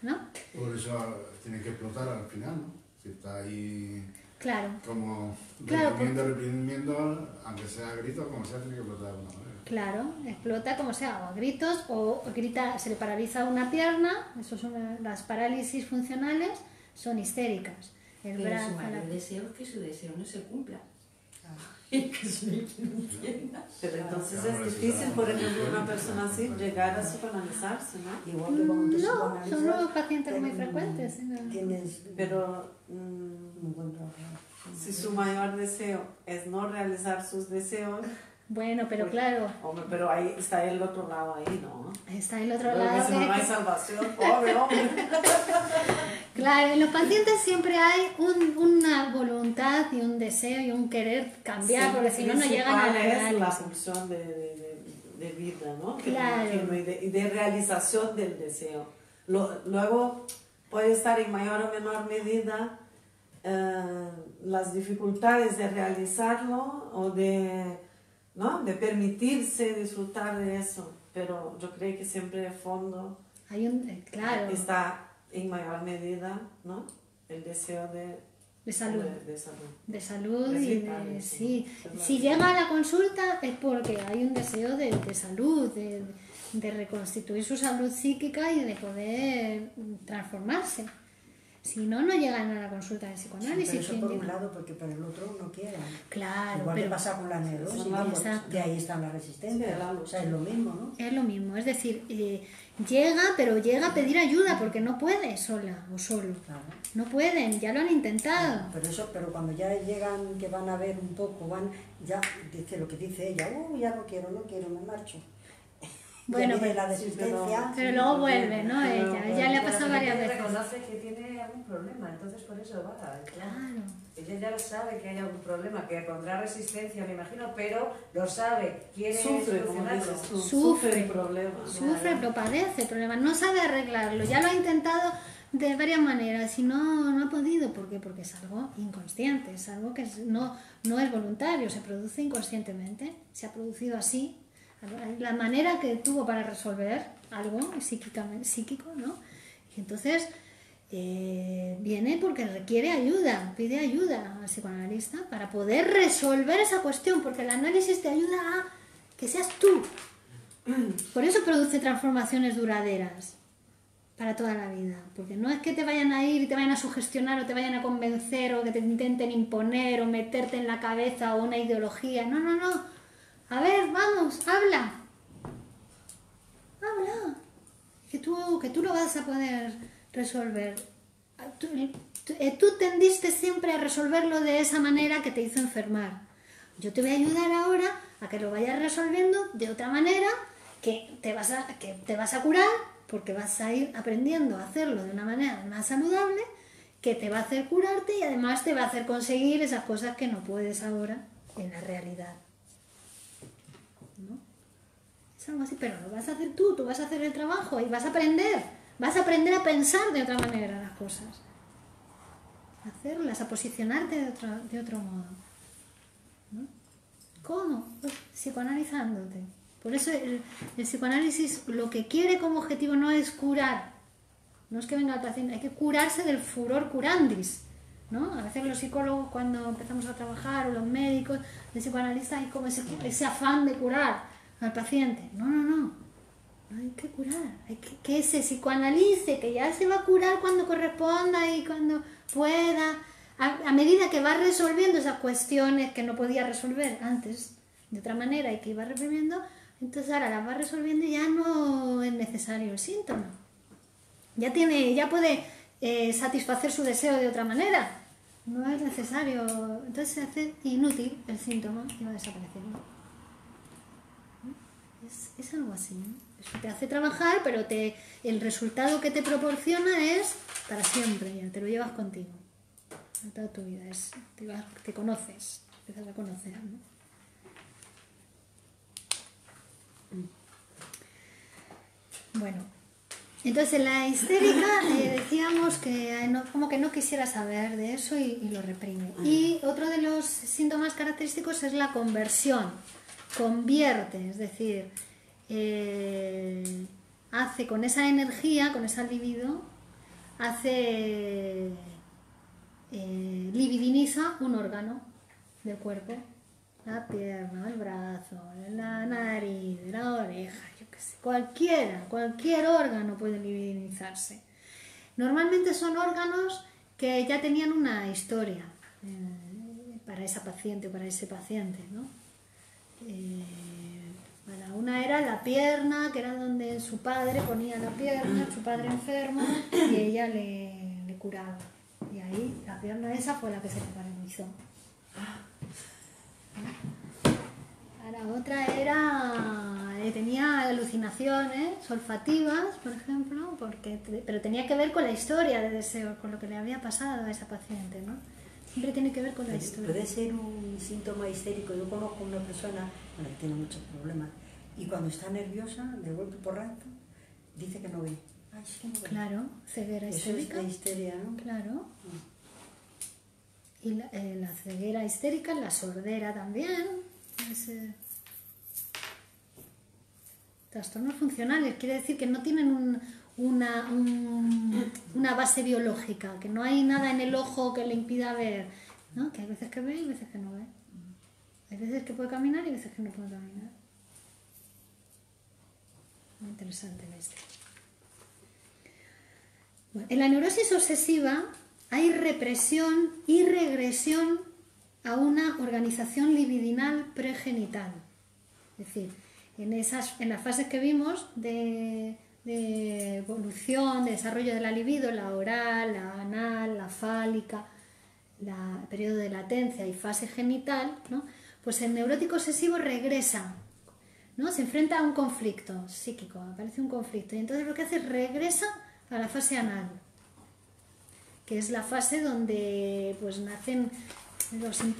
Speaker 1: ¿no?
Speaker 8: Por eso tiene que explotar al final, ¿no? Si está ahí,
Speaker 1: claro,
Speaker 8: como
Speaker 1: claro,
Speaker 8: reprimiendo, aunque sea a gritos, como sea, tiene que explotar de alguna manera.
Speaker 1: Claro, explota como sea, o a gritos, o grita, se le paraliza una pierna, eso son las parálisis funcionales, son histéricas. El
Speaker 5: Pero
Speaker 1: brazo,
Speaker 5: su mayor deseo es que su deseo no se cumpla. Y que su entienda.
Speaker 6: Pero entonces es difícil, por ejemplo, una persona así llegar a psicoanalizarse, ¿no?
Speaker 2: Igual que cuando te
Speaker 1: No,
Speaker 2: psicoanalizas,
Speaker 1: son nuevos pacientes muy frecuentes.
Speaker 2: tienes
Speaker 6: Pero
Speaker 2: un buen trabajo.
Speaker 6: si su mayor deseo es no realizar sus deseos,
Speaker 1: Bueno, pero
Speaker 6: pues,
Speaker 1: claro,
Speaker 6: hombre, pero ahí está el otro lado ahí, ¿no?
Speaker 1: está el otro
Speaker 6: Porque
Speaker 1: lado.
Speaker 6: si no hay salvación, pobre hombre.
Speaker 1: Claro, en los pacientes siempre hay una voluntad y un deseo y un querer cambiar,
Speaker 6: Sí,
Speaker 1: porque si no, no llegan a la
Speaker 6: es la
Speaker 1: análisis.
Speaker 6: pulsión de vida, ¿no? Que
Speaker 1: Claro.
Speaker 6: me imagino, y de realización del deseo. Luego puede estar en mayor o menor medida las dificultades de realizarlo o ¿no? De permitirse disfrutar de eso, pero yo creo que siempre de fondo
Speaker 1: Claro,
Speaker 6: está en mayor medida, ¿no? El deseo
Speaker 1: de salud.
Speaker 6: de salud.
Speaker 1: De salud
Speaker 6: Es
Speaker 1: y
Speaker 6: vital,
Speaker 1: de...
Speaker 6: eso,
Speaker 1: Sí.
Speaker 6: ¿no? Es la
Speaker 1: Si
Speaker 6: vida.
Speaker 1: llega a la consulta es porque hay un deseo de salud, de reconstituir su salud psíquica y de poder transformarse. Si no, no llegan a la consulta de
Speaker 2: Sí,
Speaker 1: psicoanálisis.
Speaker 2: pero eso
Speaker 1: ¿Quién
Speaker 2: por un
Speaker 1: llega?
Speaker 2: lado, porque para el otro no quieren.
Speaker 1: Claro,
Speaker 2: Igual que
Speaker 1: pero
Speaker 2: pasa con la neurosis,
Speaker 1: Exacto.
Speaker 2: de ahí está la resistencia. O sea, es lo mismo, ¿no?
Speaker 1: es lo mismo. Es decir, llega, pero llega a pedir ayuda porque no puede sola o solo.
Speaker 2: Claro.
Speaker 1: No pueden, ya lo han intentado.
Speaker 2: Pero cuando ya llegan, que van a ver un poco, ya dice lo que dice ella, ya no quiero, me marcho.
Speaker 1: Bueno,
Speaker 2: ya viene
Speaker 1: pero-
Speaker 2: la resistencia.
Speaker 1: Pero luego vuelve, ¿no? Ella le ha pasado varias veces.
Speaker 7: Reconoce que tiene algún problema, entonces por eso va.
Speaker 1: Claro.
Speaker 7: Ella ya lo sabe que hay algún problema, que pondrá resistencia, me imagino, pero lo sabe, quiere
Speaker 6: Sufre, como
Speaker 7: solucionarlo.
Speaker 6: dices tú,
Speaker 1: Sufre.
Speaker 6: el problema.
Speaker 1: Sufre, pero padece el problema, no sabe arreglarlo, ya lo ha intentado de varias maneras y no ha podido. ¿Por qué? Porque es algo inconsciente, es algo que no es voluntario, se produce inconscientemente, se ha producido así, la manera que tuvo para resolver algo psíquico, ¿no? Y entonces viene porque requiere ayuda, pide ayuda al psicoanalista para poder resolver esa cuestión, porque el análisis te ayuda a que seas tú. Por eso produce transformaciones duraderas para toda la vida, porque no es que te vayan a ir y te vayan a sugestionar o te vayan a convencer o que te intenten imponer o meterte en la cabeza o una ideología. No. A ver, vamos, habla. Que tú lo vas a poder resolver. Tú tendiste siempre a resolverlo de esa manera que te hizo enfermar. Yo te voy a ayudar ahora a que lo vayas resolviendo de otra manera que te vas a curar, porque vas a ir aprendiendo a hacerlo de una manera más saludable, que te va a hacer curarte y además te va a hacer conseguir esas cosas que no puedes ahora en la realidad. ¿No? Es algo así, pero lo vas a hacer tú vas a hacer el trabajo y vas a aprender a pensar de otra manera las cosas, a hacerlas, a posicionarte de otro modo. ¿No? ¿Cómo? Pues psicoanalizándote. Por eso el psicoanálisis lo que quiere como objetivo no es curar, no es que venga el paciente, hay que curarse del furor curandis, ¿no? A veces los psicólogos cuando empezamos a trabajar o los médicos, el psicoanalista hay como ese afán de curar al paciente. No hay que curar, hay que se psicoanalice, que ya se va a curar cuando corresponda y cuando pueda, a medida que va resolviendo esas cuestiones que no podía resolver antes de otra manera y que iba reprimiendo. Entonces ahora las va resolviendo y ya no es necesario el síntoma. Ya puede satisfacer su deseo de otra manera. No es necesario. Entonces se hace inútil el síntoma y va desapareciendo. Es algo así, ¿no? Eso te hace trabajar, pero el resultado que te proporciona es para siempre, ya te lo llevas contigo. Toda tu vida. Te conoces, empiezas a conocer, ¿no? Bueno, entonces la histérica decíamos que como que no quisiera saber de eso y lo reprime. Y otro de los síntomas característicos es la conversión. Convierte, es decir, hace con esa energía, con esa libido, libidiniza un órgano del cuerpo. La pierna, el brazo, la nariz, la oreja, yo qué sé, cualquier órgano puede libidinizarse. Normalmente son órganos que ya tenían una historia para esa paciente o para ese paciente, ¿no? Para una era la pierna, que era donde su padre ponía la pierna, su padre enfermo, y ella le curaba. Y ahí la pierna esa fue la que se le paralizó. La otra tenía alucinaciones olfativas, por ejemplo, pero tenía que ver con la historia de deseo, con lo que le había pasado a esa paciente, ¿no? Siempre tiene que ver con la historia.
Speaker 2: Puede ser un síntoma histérico. Yo conozco una persona que tiene muchos problemas y cuando está nerviosa, de golpe por rato, dice que no ve. Ay, es que no ve.
Speaker 1: Claro, ceguera histérica.
Speaker 2: Eso es la histeria, ¿no?
Speaker 1: Claro. Y la ceguera histérica, la sordera también. Trastornos funcionales, quiere decir que no tienen una base biológica, que no hay nada en el ojo que le impida ver, ¿no? Que hay veces que ve y veces que no ve. Hay veces que puede caminar y veces que no puede caminar. Muy interesante la historia. Bueno, en la neurosis obsesiva hay represión y regresión a una organización libidinal pregenital. Es decir, en las fases que vimos de evolución, de desarrollo de la libido, la oral, la anal, la fálica, el periodo de latencia y fase genital, ¿no? Pues el neurótico obsesivo regresa, ¿no? Se enfrenta a un conflicto psíquico, aparece un conflicto, y entonces lo que hace es regresa a la fase anal, que es la fase donde pues nacen,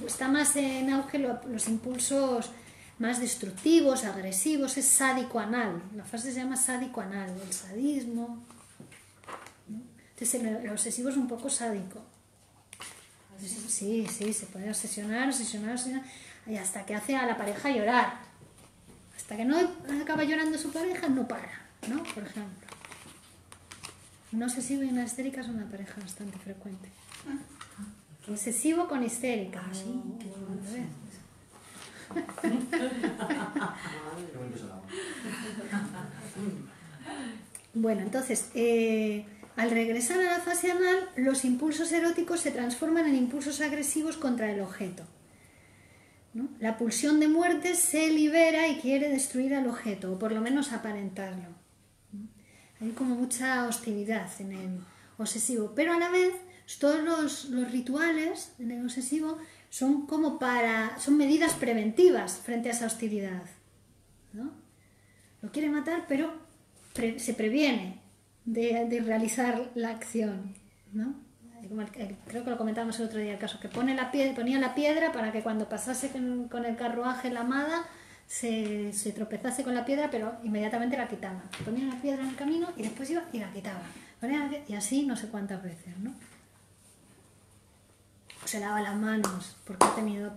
Speaker 1: está más en auge los impulsos más destructivos, agresivos, es sádico-anal, la fase se llama sádico-anal, el sadismo, ¿no? Entonces el obsesivo es un poco sádico. Sí, se puede obsesionar, y hasta que hace a la pareja llorar. Hasta que no acaba llorando su pareja, no para, ¿no? Por ejemplo. Un obsesivo y una histérica es una pareja bastante frecuente. Obsesivo con histérica. Bueno, entonces, al regresar a la fase anal, los impulsos eróticos se transforman en impulsos agresivos contra el objeto, ¿no? La pulsión de muerte se libera y quiere destruir al objeto, o por lo menos aparentarlo, ¿no? Hay como mucha hostilidad en el obsesivo, pero a la vez todos los rituales en el obsesivo son como son medidas preventivas frente a esa hostilidad, ¿no? Lo quiere matar, pero se previene de realizar la acción, ¿no? Creo que lo comentábamos el otro día, el caso que ponía la piedra para que cuando pasase con el carruaje la amada se tropezase con la piedra, pero inmediatamente la quitaba. Ponía la piedra en el camino y después iba y la quitaba. Y así no sé cuántas veces, ¿no? O se lava las manos porque ha tenido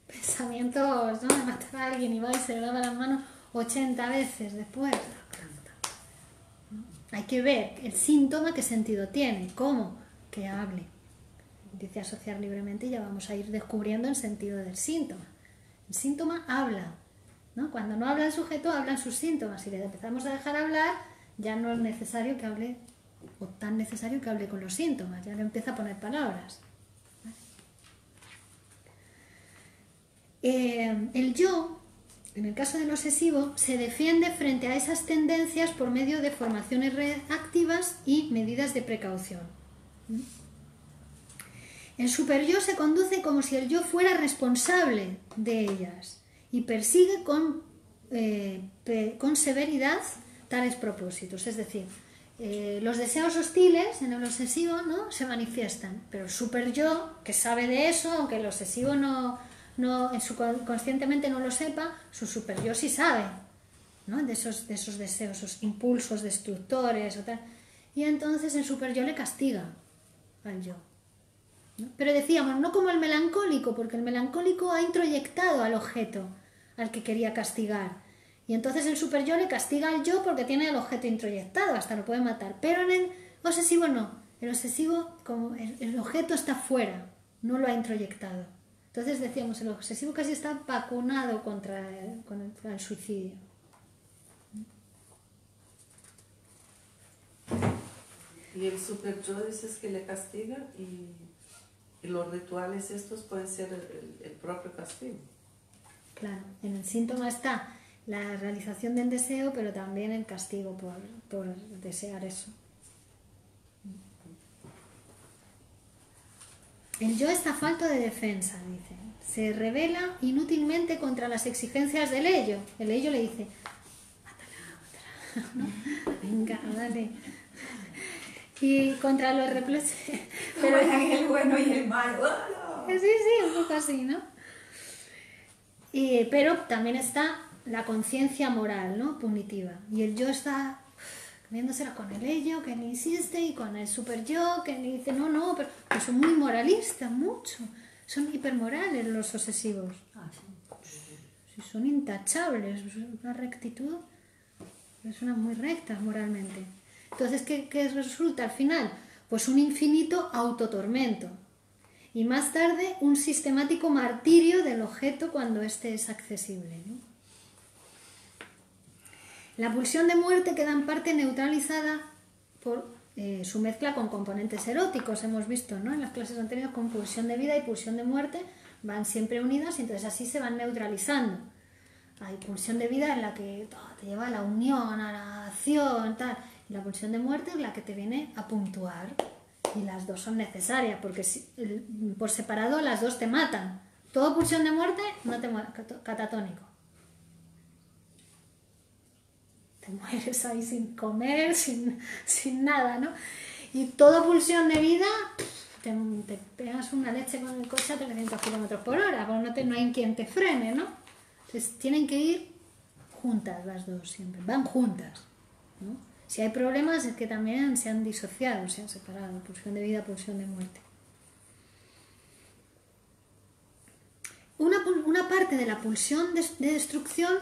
Speaker 1: pensamientos, ¿no?, de matar a alguien, y va y se lava las manos 80 veces después. Hay que ver el síntoma, qué sentido tiene, cómo, que hable. Dice asociar libremente y ya vamos a ir descubriendo el sentido del síntoma. El síntoma habla, ¿no? Cuando no habla el sujeto, hablan sus síntomas. Si le empezamos a dejar hablar, ya no es necesario que hable, o tan necesario que hable con los síntomas, ya le empieza a poner palabras. El yo, en el caso del obsesivo, se defiende frente a esas tendencias por medio de formaciones reactivas y medidas de precaución. El superyo se conduce como si el yo fuera responsable de ellas y persigue con severidad tales propósitos. Es decir, los deseos hostiles en el obsesivo, ¿no?, se manifiestan, pero el superyo, que sabe de eso, aunque el obsesivo conscientemente no lo sepa, su superyo sí sabe, ¿no?, de esos deseos, esos impulsos destructores o tal, y entonces el superyo le castiga al yo, ¿no? Pero decíamos, no como el melancólico, porque el melancólico ha introyectado al objeto al que quería castigar, y entonces el superyo le castiga al yo porque tiene el objeto introyectado, hasta lo puede matar. Pero en el obsesivo no, el obsesivo, como el objeto está fuera, no lo ha introyectado. Entonces decíamos, el obsesivo casi está vacunado contra el suicidio.
Speaker 6: Y el superyo dices que le castiga, y los rituales estos pueden ser el propio castigo.
Speaker 1: Claro, en el síntoma está la realización del deseo, pero también el castigo por desear eso. El yo está falto de defensa, dice. Se rebela inútilmente contra las exigencias del ello. El ello le dice, mátala, ¿no? Venga, dale. Y contra los reproches.
Speaker 3: Pero es el bueno y el malo.
Speaker 1: Sí, un poco así, ¿no? Pero también está la conciencia moral, ¿no?, punitiva. Y el yo está viéndosela con el ello, que le insiste, y con el super yo, que le dice, no, pero son muy moralistas, mucho. Son hipermorales los obsesivos. Sí, son intachables, una rectitud, personas muy rectas moralmente. Entonces, ¿qué resulta al final? Pues un infinito autotormento. Y más tarde, un sistemático martirio del objeto cuando éste es accesible, ¿no? La pulsión de muerte queda en parte neutralizada por su mezcla con componentes eróticos, hemos visto, ¿no? En las clases anteriores, con pulsión de vida y pulsión de muerte van siempre unidas y entonces así se van neutralizando. Hay pulsión de vida en la que te lleva a la unión, a la acción, tal, y la pulsión de muerte es la que te viene a puntuar, y las dos son necesarias porque por separado las dos te matan. Toda pulsión de muerte no te muere, catatónico. Te mueres ahí sin comer, sin nada, ¿no? Y toda pulsión de vida, te pegas una leche con el coche a 300 km por hora, porque no hay quien te frene, ¿no? Entonces tienen que ir juntas las dos siempre, van juntas, ¿no? Si hay problemas es que también se han disociado, se han separado, pulsión de vida, pulsión de muerte. Una parte de la pulsión de destrucción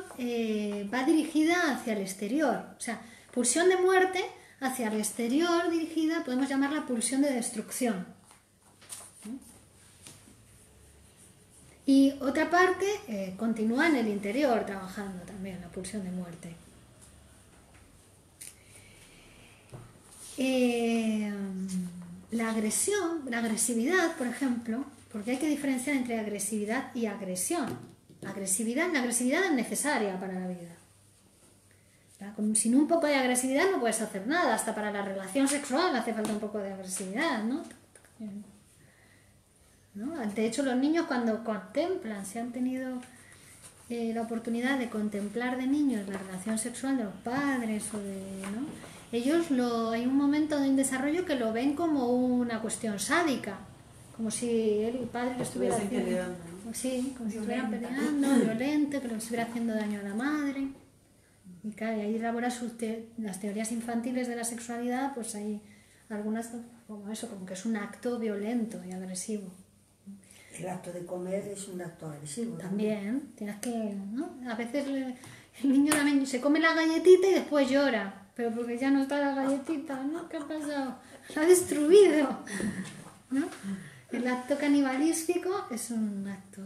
Speaker 1: va dirigida hacia el exterior. O sea, pulsión de muerte hacia el exterior dirigida podemos llamarla pulsión de destrucción. Y otra parte continúa en el interior trabajando también la pulsión de muerte. La agresión, la agresividad, por ejemplo, porque hay que diferenciar entre agresividad y agresión. La agresividad es necesaria para la vida. Sin un poco de agresividad no puedes hacer nada, hasta para la relación sexual hace falta un poco de agresividad, ¿no? De hecho, los niños cuando contemplan, si han tenido la oportunidad de contemplar de niños la relación sexual de los padres o ¿no? Ellos hay un momento de un desarrollo que lo ven como una cuestión sádica, como si el padre lo estuviera haciendo, sí, como si estuvieran peleando, violento, que lo estuviera haciendo daño a la madre. Y claro, y ahí elabora las teorías infantiles de la sexualidad, pues hay algunas como eso, como que es un acto violento y agresivo.
Speaker 2: El acto de comer es un acto agresivo, ¿no?
Speaker 1: También, tienes que, ¿no? A veces el niño también se come la galletita y después llora, pero porque ya no está la galletita, ¿no? ¿Qué ha pasado? La ha destruido, ¿no? El acto canibalístico es un acto,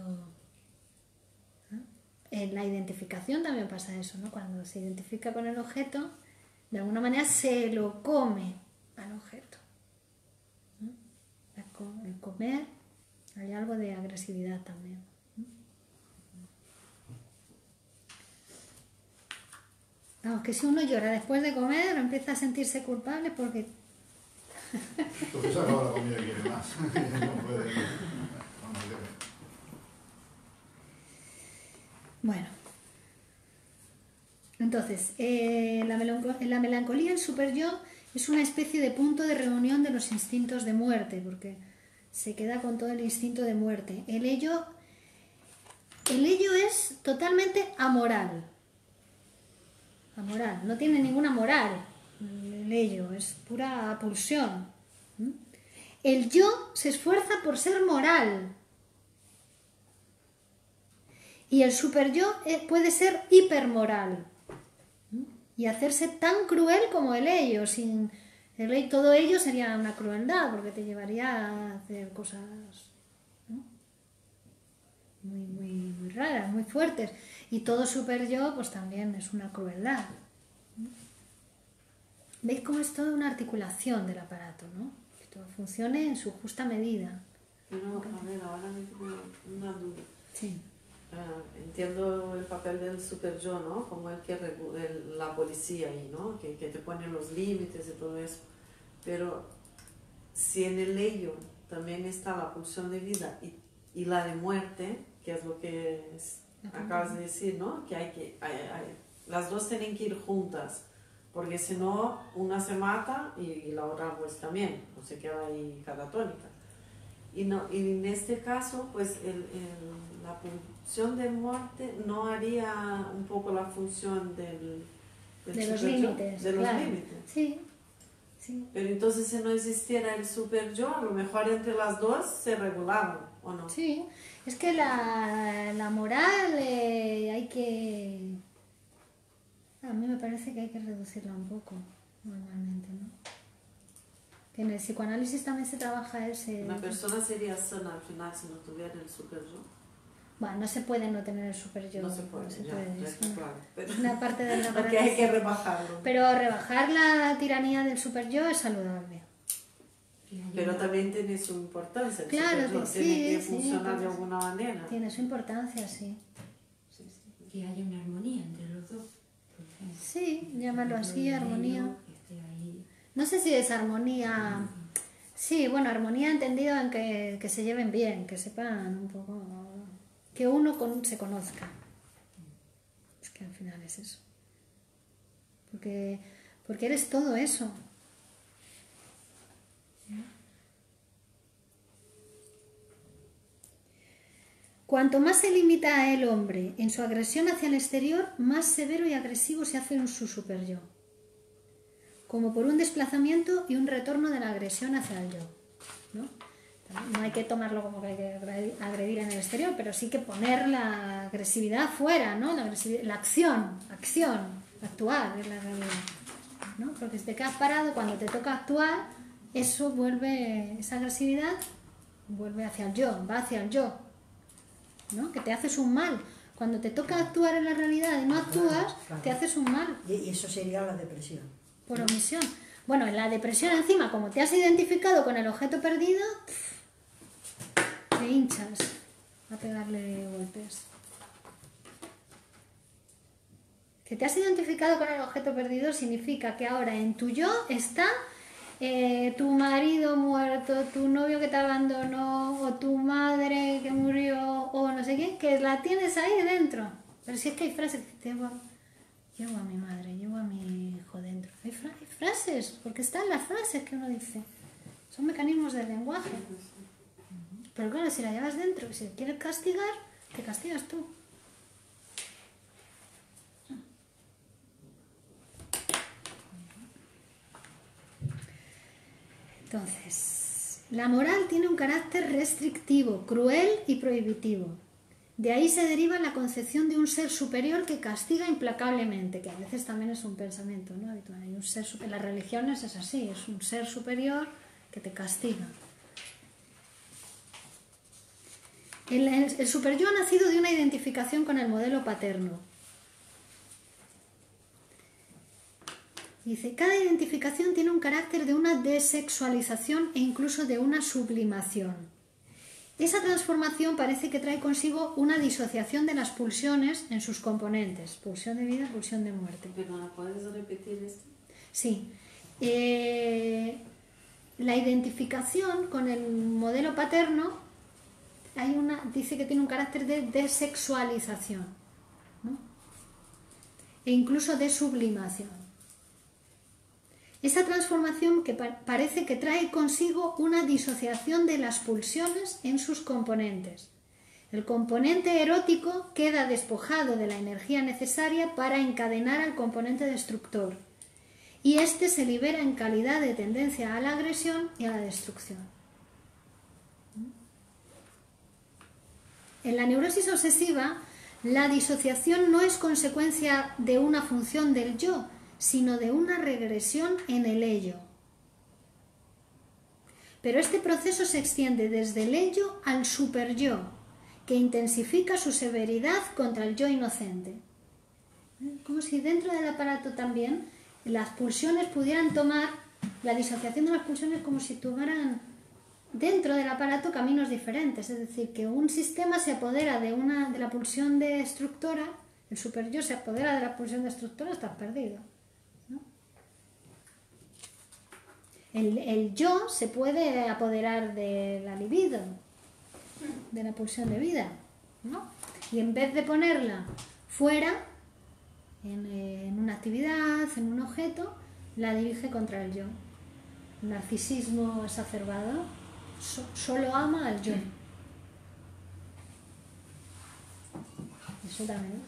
Speaker 1: ¿no? En la identificación también pasa eso, ¿no? Cuando se identifica con el objeto, de alguna manera se lo come al objeto, ¿no? El comer, hay algo de agresividad también. Vamos, que si uno llora después de comer, empieza a sentirse culpable porque...
Speaker 8: Porque se acaba la comida y quiere más. No puede...
Speaker 1: Bueno. Entonces, la melancolía, el superyo, es una especie de punto de reunión de los instintos de muerte, porque se queda con todo el instinto de muerte. El ello es totalmente amoral. Amoral, no tiene ninguna moral. El ello es pura pulsión. El yo se esfuerza por ser moral. Y el superyo puede ser hipermoral y hacerse tan cruel como el ello. Sin todo ello sería una crueldad, porque te llevaría a hacer cosas, ¿no? muy raras, muy fuertes. Y todo superyo pues también es una crueldad. ¿Veis cómo es toda una articulación del aparato, ¿no? Que todo funcione en su justa medida.
Speaker 6: Pero, a ver, ahora me tengo una duda.
Speaker 1: Sí.
Speaker 6: Entiendo el papel del superyo, ¿no? Como la policía ahí, ¿no? Que te pone los límites y todo eso. Pero si en el ello también está la pulsión de vida y la de muerte, que es lo que acabas de decir, ¿no? Que las dos tienen que ir juntas, porque si no, una se mata y la otra pues también, o se queda ahí catatónica. Y en este caso, pues la pulsión de muerte no haría un poco la función de
Speaker 1: los límites.
Speaker 6: De los
Speaker 1: claro.
Speaker 6: límites.
Speaker 1: Sí, sí.
Speaker 6: Pero entonces si no existiera el superyo, a lo mejor entre las dos se regulaban, ¿o no?
Speaker 1: Sí, es que la moral hay que... A mí me parece que hay que reducirla un poco, normalmente, ¿no? Que en el psicoanálisis también se trabaja ese...
Speaker 6: Una persona sería sana al final si no tuviera el superyo.
Speaker 1: Bueno, no se puede no tener el super yo.
Speaker 6: No se puede, ya,
Speaker 1: es
Speaker 6: está claro. Pero,
Speaker 1: una parte de la
Speaker 6: porque hay que rebajarlo.
Speaker 1: Pero rebajar la tiranía del super yo es saludable.
Speaker 6: Pero también tiene su importancia. El
Speaker 1: Claro,
Speaker 6: superyo
Speaker 1: sí,
Speaker 6: tiene que
Speaker 1: sí,
Speaker 6: funcionar de
Speaker 1: pues,
Speaker 6: alguna manera.
Speaker 1: Tiene su importancia, sí.
Speaker 6: Sí, sí.
Speaker 5: Que haya una armonía entre los dos. Por ejemplo.
Speaker 1: Sí, llámalo así,
Speaker 5: El
Speaker 1: armonía.
Speaker 5: medio, que esté ahí.
Speaker 1: No sé si es armonía. Sí, bueno, armonía entendido en que se lleven bien, que sepan un poco. Que uno se conozca. Es que al final es eso. Porque eres todo eso. Cuanto más se limita el hombre en su agresión hacia el exterior, más severo y agresivo se hace en su superyo, como por un desplazamiento y un retorno de la agresión hacia el yo, ¿no? No hay que tomarlo como que hay que agredir en el exterior, pero sí que poner la agresividad fuera, ¿no? La acción, actuar es la realidad, ¿no? Porque si te quedas parado, cuando te toca actuar, eso vuelve, esa agresividad vuelve hacia el yo, va hacia el yo, ¿no? Que te haces un mal. Cuando te toca actuar en la realidad y no actúas,
Speaker 2: Claro.
Speaker 1: te haces un mal.
Speaker 2: Y eso sería la depresión.
Speaker 1: Por omisión. Bueno, en la depresión encima, como te has identificado con el objeto perdido, te hinchas a pegarle golpes. Que te has identificado con el objeto perdido significa que ahora en tu yo está tu marido muerto, tu novio que te abandonó, o tu madre que murió, o no sé qué, que la tienes ahí dentro. Pero si es que hay frases que llevo a mi madre, llevo a mi hijo dentro. Hay frases, porque están las frases que uno dice. Son mecanismos del lenguaje. Pero claro, si la llevas dentro, si quieres castigar, te castigas tú. Entonces, la moral tiene un carácter restrictivo, cruel y prohibitivo. De ahí se deriva la concepción de un ser superior que castiga implacablemente, que a veces también es un pensamiento, ¿no? Hay un ser en las religiones es así, es un ser superior que te castiga. El superyo ha nacido de una identificación con el modelo paterno. Dice, cada identificación tiene un carácter de una desexualización e incluso de una sublimación. Esa transformación parece que trae consigo una disociación de las pulsiones en sus componentes, pulsión de vida, pulsión de muerte.
Speaker 6: Perdona, ¿puedes repetir esto?
Speaker 1: Sí. La identificación con el modelo paterno dice que tiene un carácter de desexualización, ¿no? E incluso de sublimación. Esa transformación que parece que trae consigo una disociación de las pulsiones en sus componentes. El componente erótico queda despojado de la energía necesaria para encadenar al componente destructor, y éste se libera en calidad de tendencia a la agresión y a la destrucción. En la neurosis obsesiva, la disociación no es consecuencia de una función del yo, sino de una regresión en el ello. Pero este proceso se extiende desde el ello al superyo, que intensifica su severidad contra el yo inocente. Como si dentro del aparato también las pulsiones pudieran tomar, la disociación de las pulsiones como si tuvieran dentro del aparato caminos diferentes, es decir, que un sistema se apodera de la pulsión destructora, el superyo se apodera de la pulsión destructora, estás perdido. El yo se puede apoderar de la libido, de la pulsión de vida, ¿no? Y en vez de ponerla fuera, en una actividad, en un objeto, la dirige contra el yo. El narcisismo exacerbado solo ama al yo. Eso también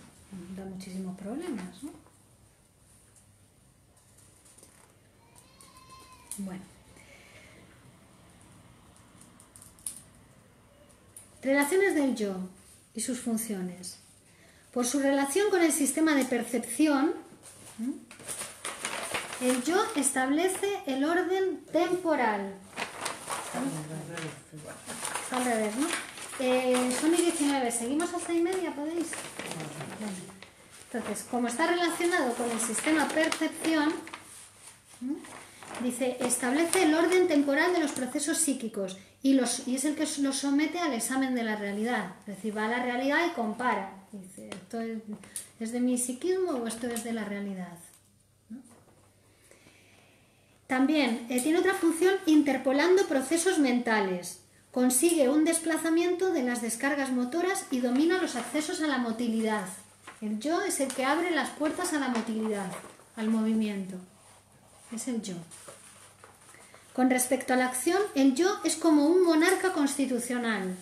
Speaker 1: da muchísimos problemas, ¿no? Bueno. Relaciones del yo y sus funciones. Por su relación con el sistema de percepción, el yo establece el orden temporal. Al revés, ¿no? Son y 19, ¿seguimos hasta y media? ¿Podéis? Bueno. Entonces, como está relacionado con el sistema percepción, dice, establece el orden temporal de los procesos psíquicos y es el que los somete al examen de la realidad. Es decir, va a la realidad y compara. Dice, ¿esto es de mi psiquismo o esto es de la realidad? ¿No? También tiene otra función interpolando procesos mentales. Consigue un desplazamiento de las descargas motoras y domina los accesos a la motilidad. El yo es el que abre las puertas a la motilidad, al movimiento. Es el yo. Con respecto a la acción, el yo es como un monarca constitucional,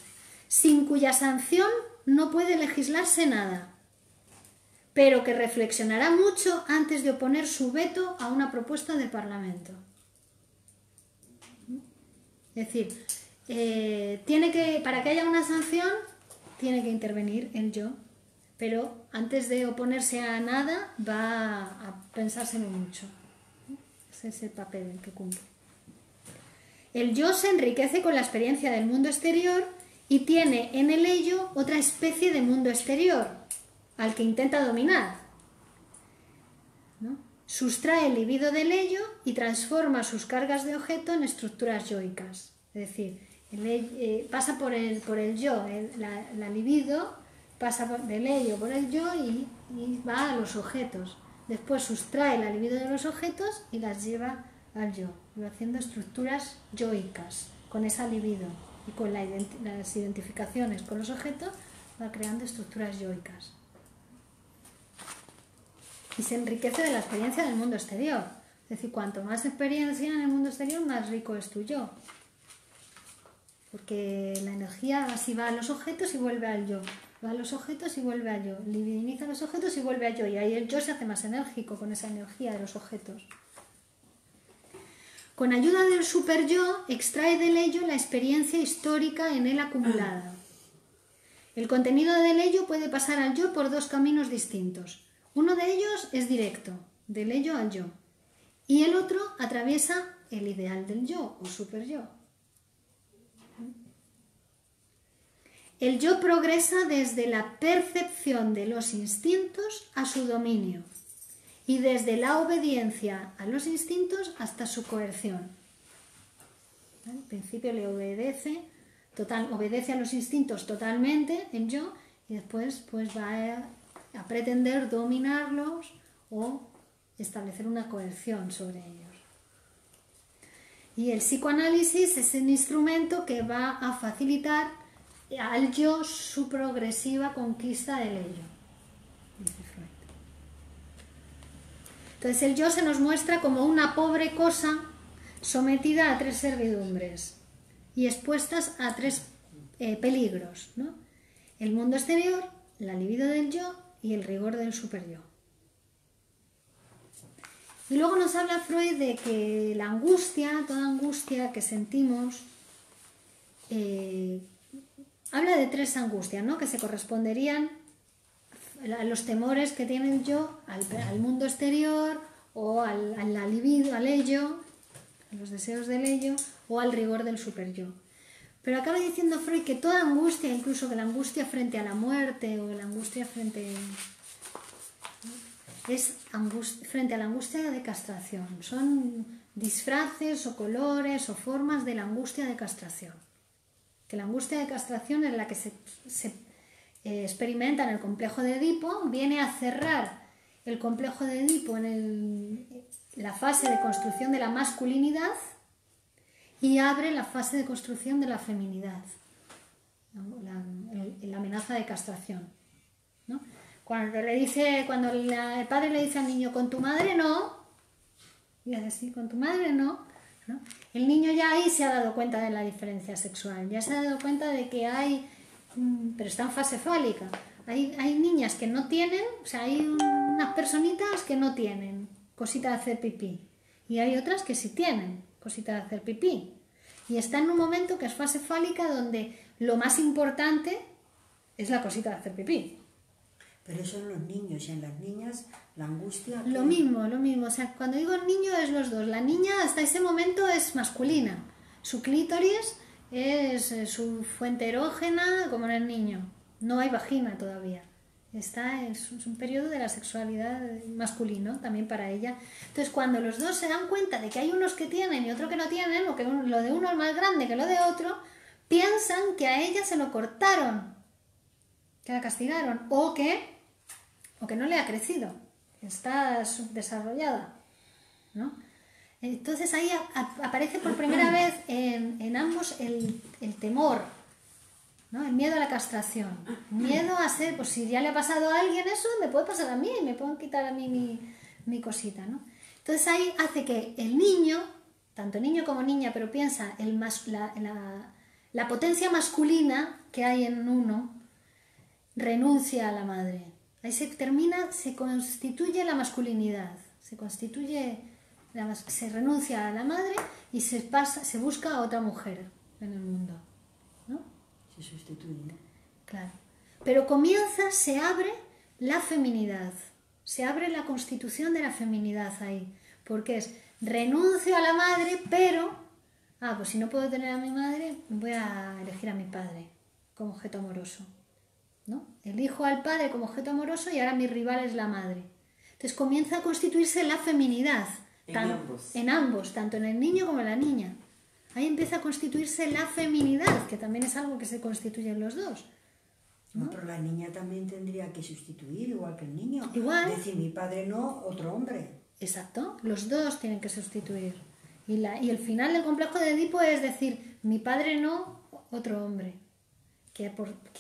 Speaker 1: sin cuya sanción no puede legislarse nada, pero que reflexionará mucho antes de oponer su veto a una propuesta del Parlamento. Es decir, para que haya una sanción, tiene que intervenir el yo, pero antes de oponerse a nada, va a pensárselo mucho. Ese es el papel que cumple. El yo se enriquece con la experiencia del mundo exterior y tiene en el ello otra especie de mundo exterior, al que intenta dominar, ¿no? Sustrae el libido del ello y transforma sus cargas de objeto en estructuras yoicas. Es decir, pasa por el yo, la libido pasa del ello por el yo y va a los objetos. Después sustrae la libido de los objetos y las lleva al yo, va haciendo estructuras yoicas con esa libido y con las identificaciones con los objetos va creando estructuras yoicas. Y se enriquece de la experiencia del mundo exterior. Es decir, cuanto más experiencia en el mundo exterior, más rico es tu yo. Porque la energía así va a los objetos y vuelve al yo. Va a los objetos y vuelve al yo. Libidiniza los objetos y vuelve al yo. Y ahí el yo se hace más enérgico con esa energía de los objetos. Con ayuda del superyo, extrae del ello la experiencia histórica en él acumulada. El contenido del ello puede pasar al yo por dos caminos distintos. Uno de ellos es directo, del ello al yo. Y el otro atraviesa el ideal del yo o superyo. El yo progresa desde la percepción de los instintos a su dominio y desde la obediencia a los instintos hasta su coerción. Al principio le obedece a los instintos totalmente el yo y después pues va a pretender dominarlos o establecer una coerción sobre ellos. Y el psicoanálisis es el instrumento que va a facilitar al yo su progresiva conquista del ello, dice Freud. Entonces el yo se nos muestra como una pobre cosa sometida a tres servidumbres y expuestas a tres peligros, ¿no? El mundo exterior, la libido del yo y el rigor del superyo. Y luego nos habla Freud de que la angustia, toda angustia que sentimos, habla de tres angustias, ¿no? Que se corresponderían a los temores que tiene el yo al mundo exterior o a la libido, al ello, a los deseos del ello o al rigor del superyo. Pero acaba diciendo Freud que toda angustia, incluso que la angustia frente a la muerte o la angustia frente a la angustia de castración. Son disfraces o colores o formas de la angustia de castración. Que la angustia de castración es la que se experimenta en el complejo de Edipo, viene a cerrar el complejo de Edipo en la fase de construcción de la masculinidad y abre la fase de construcción de la feminidad, la amenaza de castración, ¿no? Cuando el padre le dice al niño, con tu madre no, y hace así, con tu madre no, ¿no? El niño ya ahí se ha dado cuenta de la diferencia sexual, ya se ha dado cuenta de que hay, pero está en fase fálica, hay niñas que no tienen, o sea, hay unas personitas que no tienen cosita de hacer pipí, y hay otras que sí tienen cosita de hacer pipí, y está en un momento que es fase fálica donde lo más importante es la cosita de hacer pipí.
Speaker 2: Pero eso en los niños y en las niñas, la angustia...
Speaker 1: Lo mismo, o sea, cuando digo niño es los dos. La niña hasta ese momento es masculina. Su clítoris es su fuente erógena como en el niño. No hay vagina todavía. Es un periodo de la sexualidad masculino también para ella. Entonces, cuando los dos se dan cuenta de que hay unos que tienen y otros que no tienen, o que lo de uno es más grande que lo de otro, piensan que a ella se lo cortaron, que la castigaron, o que no le ha crecido, que está subdesarrollada, ¿no? Entonces ahí aparece por primera vez en ambos el temor, ¿no? El miedo a la castración, miedo a ser, pues si ya le ha pasado a alguien eso, me puede pasar a mí, me pueden quitar a mí mi cosita, ¿no? Entonces ahí hace que el niño, tanto niño como niña, pero piensa la potencia masculina que hay en uno, renuncia a la madre. Ahí se constituye la masculinidad, se renuncia a la madre y se busca a otra mujer en el mundo, ¿no?
Speaker 2: Se sustituye.
Speaker 1: Claro. Pero se abre la feminidad, se abre la constitución de la feminidad ahí, porque es renuncio a la madre, pero, pues si no puedo tener a mi madre, voy a elegir a mi padre como objeto amoroso, ¿no? Elijo al padre como objeto amoroso y ahora mi rival es la madre. Entonces comienza a constituirse la feminidad en ambos, tanto en el niño como en la niña. Ahí empieza a constituirse la feminidad, que también es algo que se constituye en los dos, ¿no?
Speaker 2: No, pero la niña también tendría que sustituir, igual que el niño.
Speaker 1: Igual.
Speaker 2: Decir, mi padre no, otro hombre.
Speaker 1: Exacto, los dos tienen que sustituir. Y el final del complejo de Edipo es decir, mi padre no, otro hombre. Que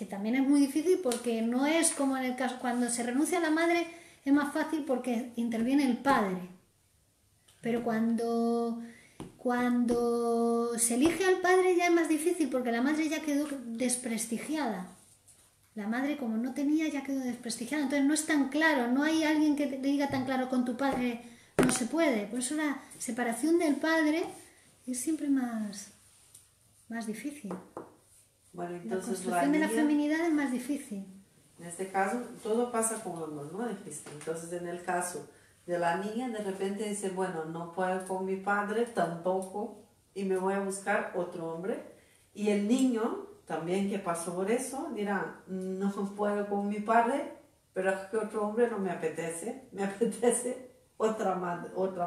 Speaker 1: también es muy difícil porque no es como en el caso, cuando se renuncia a la madre es más fácil porque interviene el padre. Pero cuando se elige al padre ya es más difícil porque la madre ya quedó desprestigiada. La madre, como no tenía, ya quedó desprestigiada. Entonces no es tan claro, no hay alguien que te diga tan claro con tu padre, no se puede. Por eso la separación del padre es siempre más difícil.
Speaker 6: Bueno,
Speaker 1: La
Speaker 6: entonces
Speaker 1: construcción de la feminidad es más difícil.
Speaker 6: en este caso, todo pasa con amor, ¿no? Dijiste. Entonces, en el caso de la niña, de repente dice, bueno, no puedo con mi padre tampoco y me voy a buscar otro hombre. Y el niño, también que pasó por eso, dirá, no puedo con mi padre, pero es que otro hombre no me apetece otra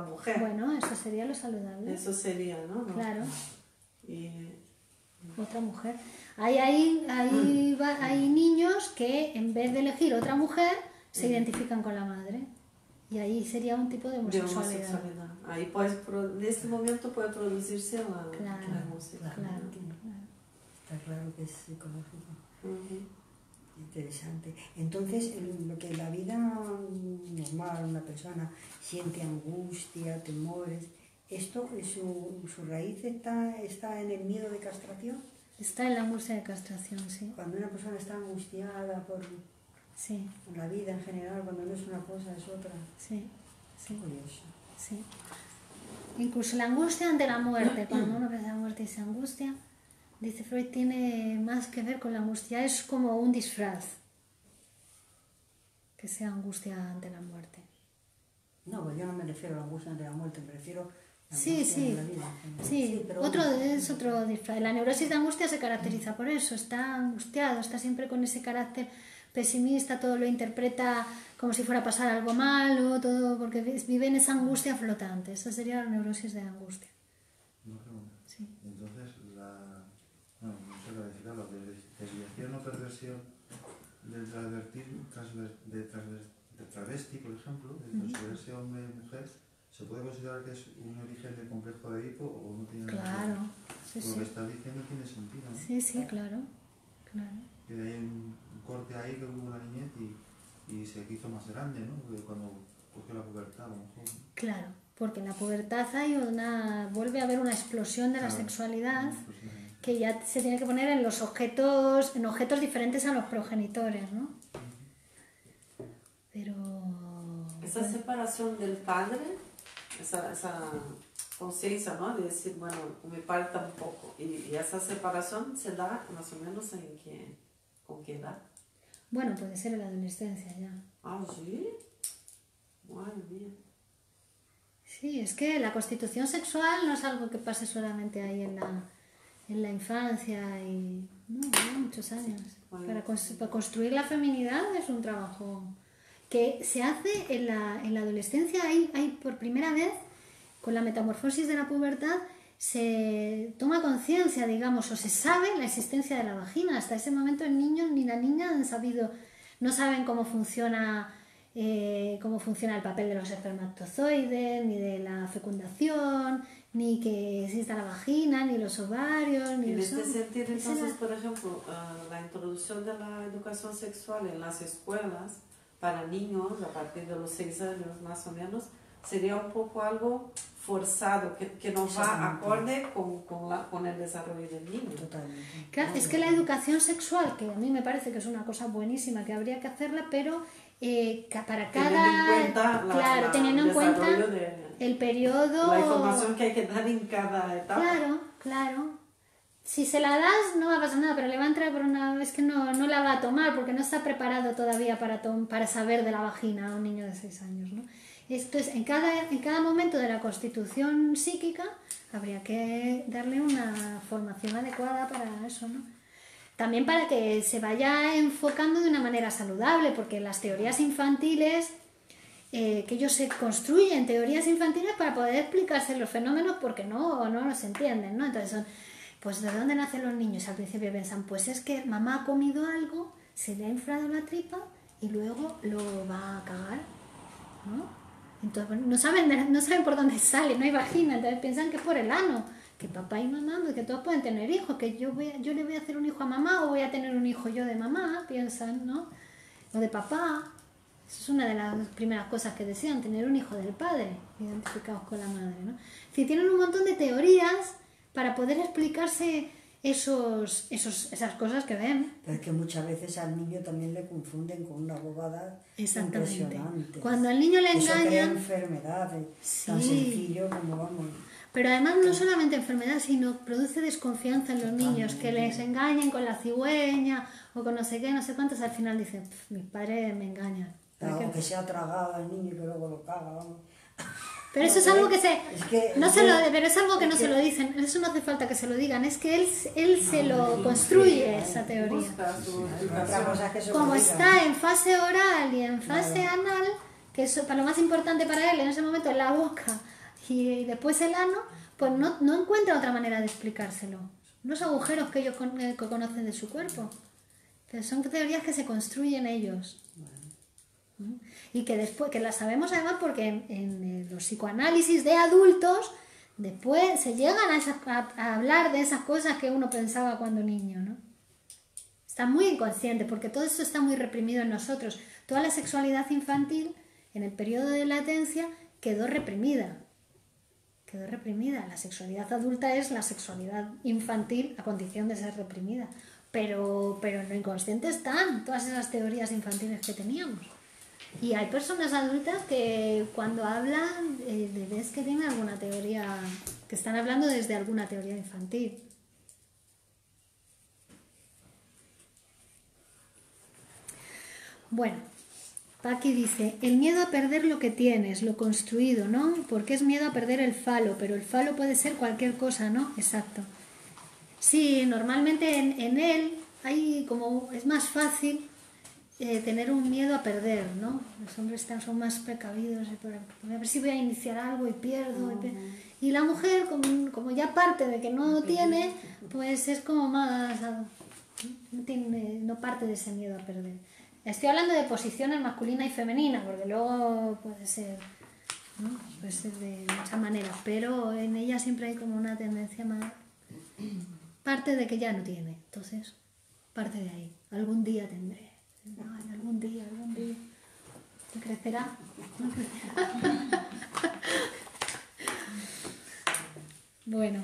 Speaker 6: mujer.
Speaker 1: Bueno, eso sería lo saludable.
Speaker 6: Eso sería, ¿no?
Speaker 1: Claro.
Speaker 6: Y
Speaker 1: otra mujer. Hay niños que en vez de elegir otra mujer se identifican con la madre y ahí sería un tipo de homosexualidad.
Speaker 6: Ahí en este momento puede producirse la homosexualidad.
Speaker 1: Claro.
Speaker 2: Está claro que es psicológico. Interesante. Entonces, lo que la vida normal, una persona siente angustia, temores, ¿esto su raíz está en el miedo de castración?
Speaker 1: Está en la angustia de castración, sí.
Speaker 2: Cuando una persona está angustiada por la vida en general, cuando no es una cosa es otra.
Speaker 1: Sí.
Speaker 2: Curioso.
Speaker 1: Sí. Incluso la angustia ante la muerte, cuando uno piensa en la muerte y se angustia, dice Freud, tiene más que ver con la angustia, es como un disfraz que sea angustia ante la muerte.
Speaker 2: No, pues yo no me refiero a la angustia ante la muerte, me refiero a la
Speaker 1: Sí,
Speaker 2: angustia de la vida.
Speaker 1: sí,
Speaker 2: pero
Speaker 1: es otro disfraz. La neurosis de angustia se caracteriza por eso, está angustiado, está siempre con ese carácter pesimista, todo lo interpreta como si fuera a pasar algo malo, todo porque vive en esa angustia flotante. Esa sería la neurosis de angustia.
Speaker 4: Una pregunta.
Speaker 1: Sí.
Speaker 4: Entonces, la desviación o perversión del travesti, por ejemplo, de considerarse hombre y mujer, ¿se puede considerar que es un origen del complejo de Edipo o no tiene nada que ver?
Speaker 1: Claro, sí,
Speaker 4: Lo que está diciendo tiene sentido, ¿no?
Speaker 1: Sí, claro.
Speaker 4: Que hay un corte ahí que hubo una niñez y se hizo más grande, ¿no? Porque cuando cogió la pubertad, a lo mejor.
Speaker 1: Claro, porque en la pubertad vuelve a haber una explosión de la sexualidad que ya se tiene que poner en objetos diferentes a los progenitores, ¿no? Pero...
Speaker 6: Esa separación del padre, esa conciencia, ¿no? De decir, bueno, con mi padre tampoco. Y esa separación se da más o menos ¿con qué edad?
Speaker 1: Bueno, puede ser en la adolescencia ya.
Speaker 6: Ah, ¿sí? Madre mía.
Speaker 1: Sí, es que la constitución sexual no es algo que pase solamente ahí en la infancia y no, lleva muchos años.
Speaker 6: Bueno.
Speaker 1: Para construir la feminidad es un trabajo que se hace en la adolescencia. Hay por primera vez, con la metamorfosis de la pubertad, se toma conciencia, digamos, o se sabe la existencia de la vagina. Hasta ese momento el niño ni la niña no saben cómo funciona el papel de los espermatozoides, ni de la fecundación, ni que exista la vagina, ni los ovarios, ni
Speaker 6: En
Speaker 1: los...
Speaker 6: este sentido, entonces, por ejemplo, la introducción de la educación sexual en las escuelas para niños a partir de los 6 años más o menos, sería un poco algo forzado, que no va acorde con el desarrollo del niño.
Speaker 2: Totalmente.
Speaker 1: Claro, es que la educación sexual, que a mí me parece que es una cosa buenísima, que habría que hacerla, pero para cada... Teniendo en cuenta el periodo...
Speaker 6: La información que hay que dar en cada etapa.
Speaker 1: Claro. Si se la das no va a pasar nada, pero le va a entrar por una vez que no la va a tomar porque no está preparado todavía para saber de la vagina a un niño de 6 años, ¿no? Entonces, en cada momento de la constitución psíquica habría que darle una formación adecuada para eso, ¿no? También para que se vaya enfocando de una manera saludable, porque las teorías infantiles, que ellos se construyen teorías infantiles para poder explicarse los fenómenos porque no los entienden, ¿no? Entonces son, pues ¿de dónde nacen los niños? Al principio piensan, pues es que mamá ha comido algo, se le ha inflado la tripa y luego lo va a cagar, ¿no? Entonces no saben por dónde sale, no hay vagina, entonces piensan que es por el ano, que papá y mamá, que todos pueden tener hijos, que yo le voy a hacer un hijo a mamá o voy a tener un hijo yo de mamá, piensan, ¿no? O de papá. Eso es una de las primeras cosas que decían, tener un hijo del padre, identificados con la madre, ¿no? Es decir, tienen un montón de teorías para poder explicarse esas cosas que ven.
Speaker 2: Pero es que muchas veces al niño también le confunden con una bobada impresionante.
Speaker 1: Cuando al niño le
Speaker 2: Eso crea
Speaker 1: engañan...
Speaker 2: enfermedades,
Speaker 1: Sí.
Speaker 2: tan sencillo como vamos.
Speaker 1: Pero además no solamente enfermedad, sino produce desconfianza en los niños, que les engañen con la cigüeña o con no sé qué, no sé cuántos, al final dicen, mis padres me engañan.
Speaker 2: Claro, que se ha tragado al niño y que luego lo caga, vamos.
Speaker 1: Pero eso es algo que pero es algo que no
Speaker 2: es
Speaker 1: se lo dicen, eso no hace falta que se lo digan, es que él se lo construye esa teoría.
Speaker 2: Otra cosa es que se lo
Speaker 1: Como
Speaker 2: digan.
Speaker 1: está en fase oral y en fase anal, que eso, para lo más importante para él en ese momento es la boca y después el ano, pues no encuentra otra manera de explicárselo. Los agujeros que ellos conocen de su cuerpo. Pero son teorías que se construyen ellos. Y que después, que las sabemos además porque en los psicoanálisis de adultos, después se llegan a hablar de esas cosas que uno pensaba cuando niño, ¿no? Está muy inconsciente porque todo esto está muy reprimido en nosotros. Toda la sexualidad infantil en el periodo de latencia quedó reprimida. La sexualidad adulta es la sexualidad infantil a condición de ser reprimida. Pero en lo inconsciente están todas esas teorías infantiles que teníamos. Y hay personas adultas que cuando hablan ves que tienen alguna teoría, que están hablando desde alguna teoría infantil. Bueno, Paqui dice, el miedo a perder lo que tienes, lo construido, ¿no? Porque es miedo a perder el falo, pero el falo puede ser cualquier cosa, ¿no? Exacto. Sí, normalmente en él hay como, es más fácil tener un miedo a perder, ¿no? Los hombres son más precavidos, a ver si voy a iniciar algo y pierdo. Y la mujer, como ya parte de que no tiene, pues es como más... no parte de ese miedo a perder. Estoy hablando de posiciones masculina y femenina, porque luego puede ser, ¿no? Puede ser de muchas maneras, pero en ella siempre hay como una tendencia más... Parte de que ya no tiene, entonces parte de ahí. Algún día tendré. Ay, algún día. ¿Te crecerá? Bueno,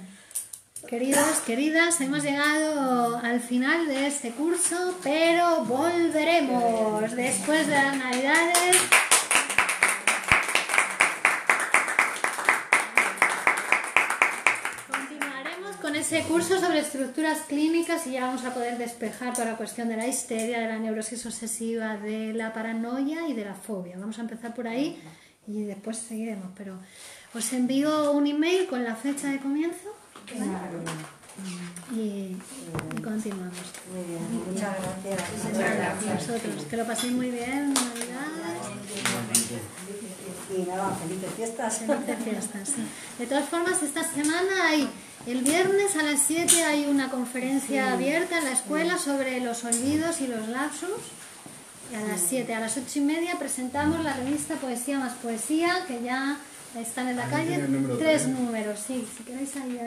Speaker 1: queridos, queridas, hemos llegado al final de este curso, pero volveremos después de las Navidades. Con ese curso sobre estructuras clínicas y ya vamos a poder despejar toda la cuestión de la histeria, de la neurosis obsesiva, de la paranoia y de la fobia. Vamos a empezar por ahí y después seguiremos, pero os envío un email con la fecha de comienzo. ¿Vale? y continuamos.
Speaker 2: Muy bien, muchas gracias.
Speaker 1: Muchas gracias a vosotros. Que lo paséis muy bien, Navidades.
Speaker 2: Y nada, felices fiestas.
Speaker 1: Felices fiestas, sí. De todas formas, esta semana hay, el viernes a las 7 hay una conferencia abierta en la escuela sobre los olvidos y los lapsus. Y a las 7, a las 8:30 presentamos la revista Poesía más Poesía, que ya están en la calle.
Speaker 8: tiene el número
Speaker 1: 3
Speaker 8: 3.
Speaker 1: números, sí, si queréis ahí.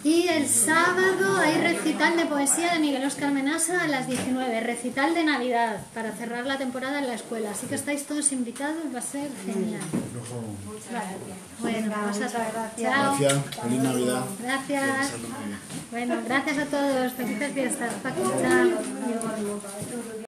Speaker 1: Y el sábado hay recital de poesía de Miguel Óscar Menasa a las 19, recital de Navidad, para cerrar la temporada en la escuela. Así que estáis todos invitados, va a ser genial. Vale. Bueno,
Speaker 2: Venga, muchas
Speaker 1: chao.
Speaker 2: gracias.
Speaker 8: Gracias, feliz Navidad.
Speaker 1: Gracias. Bueno, gracias a todos. Felices fiestas. Paco, chao.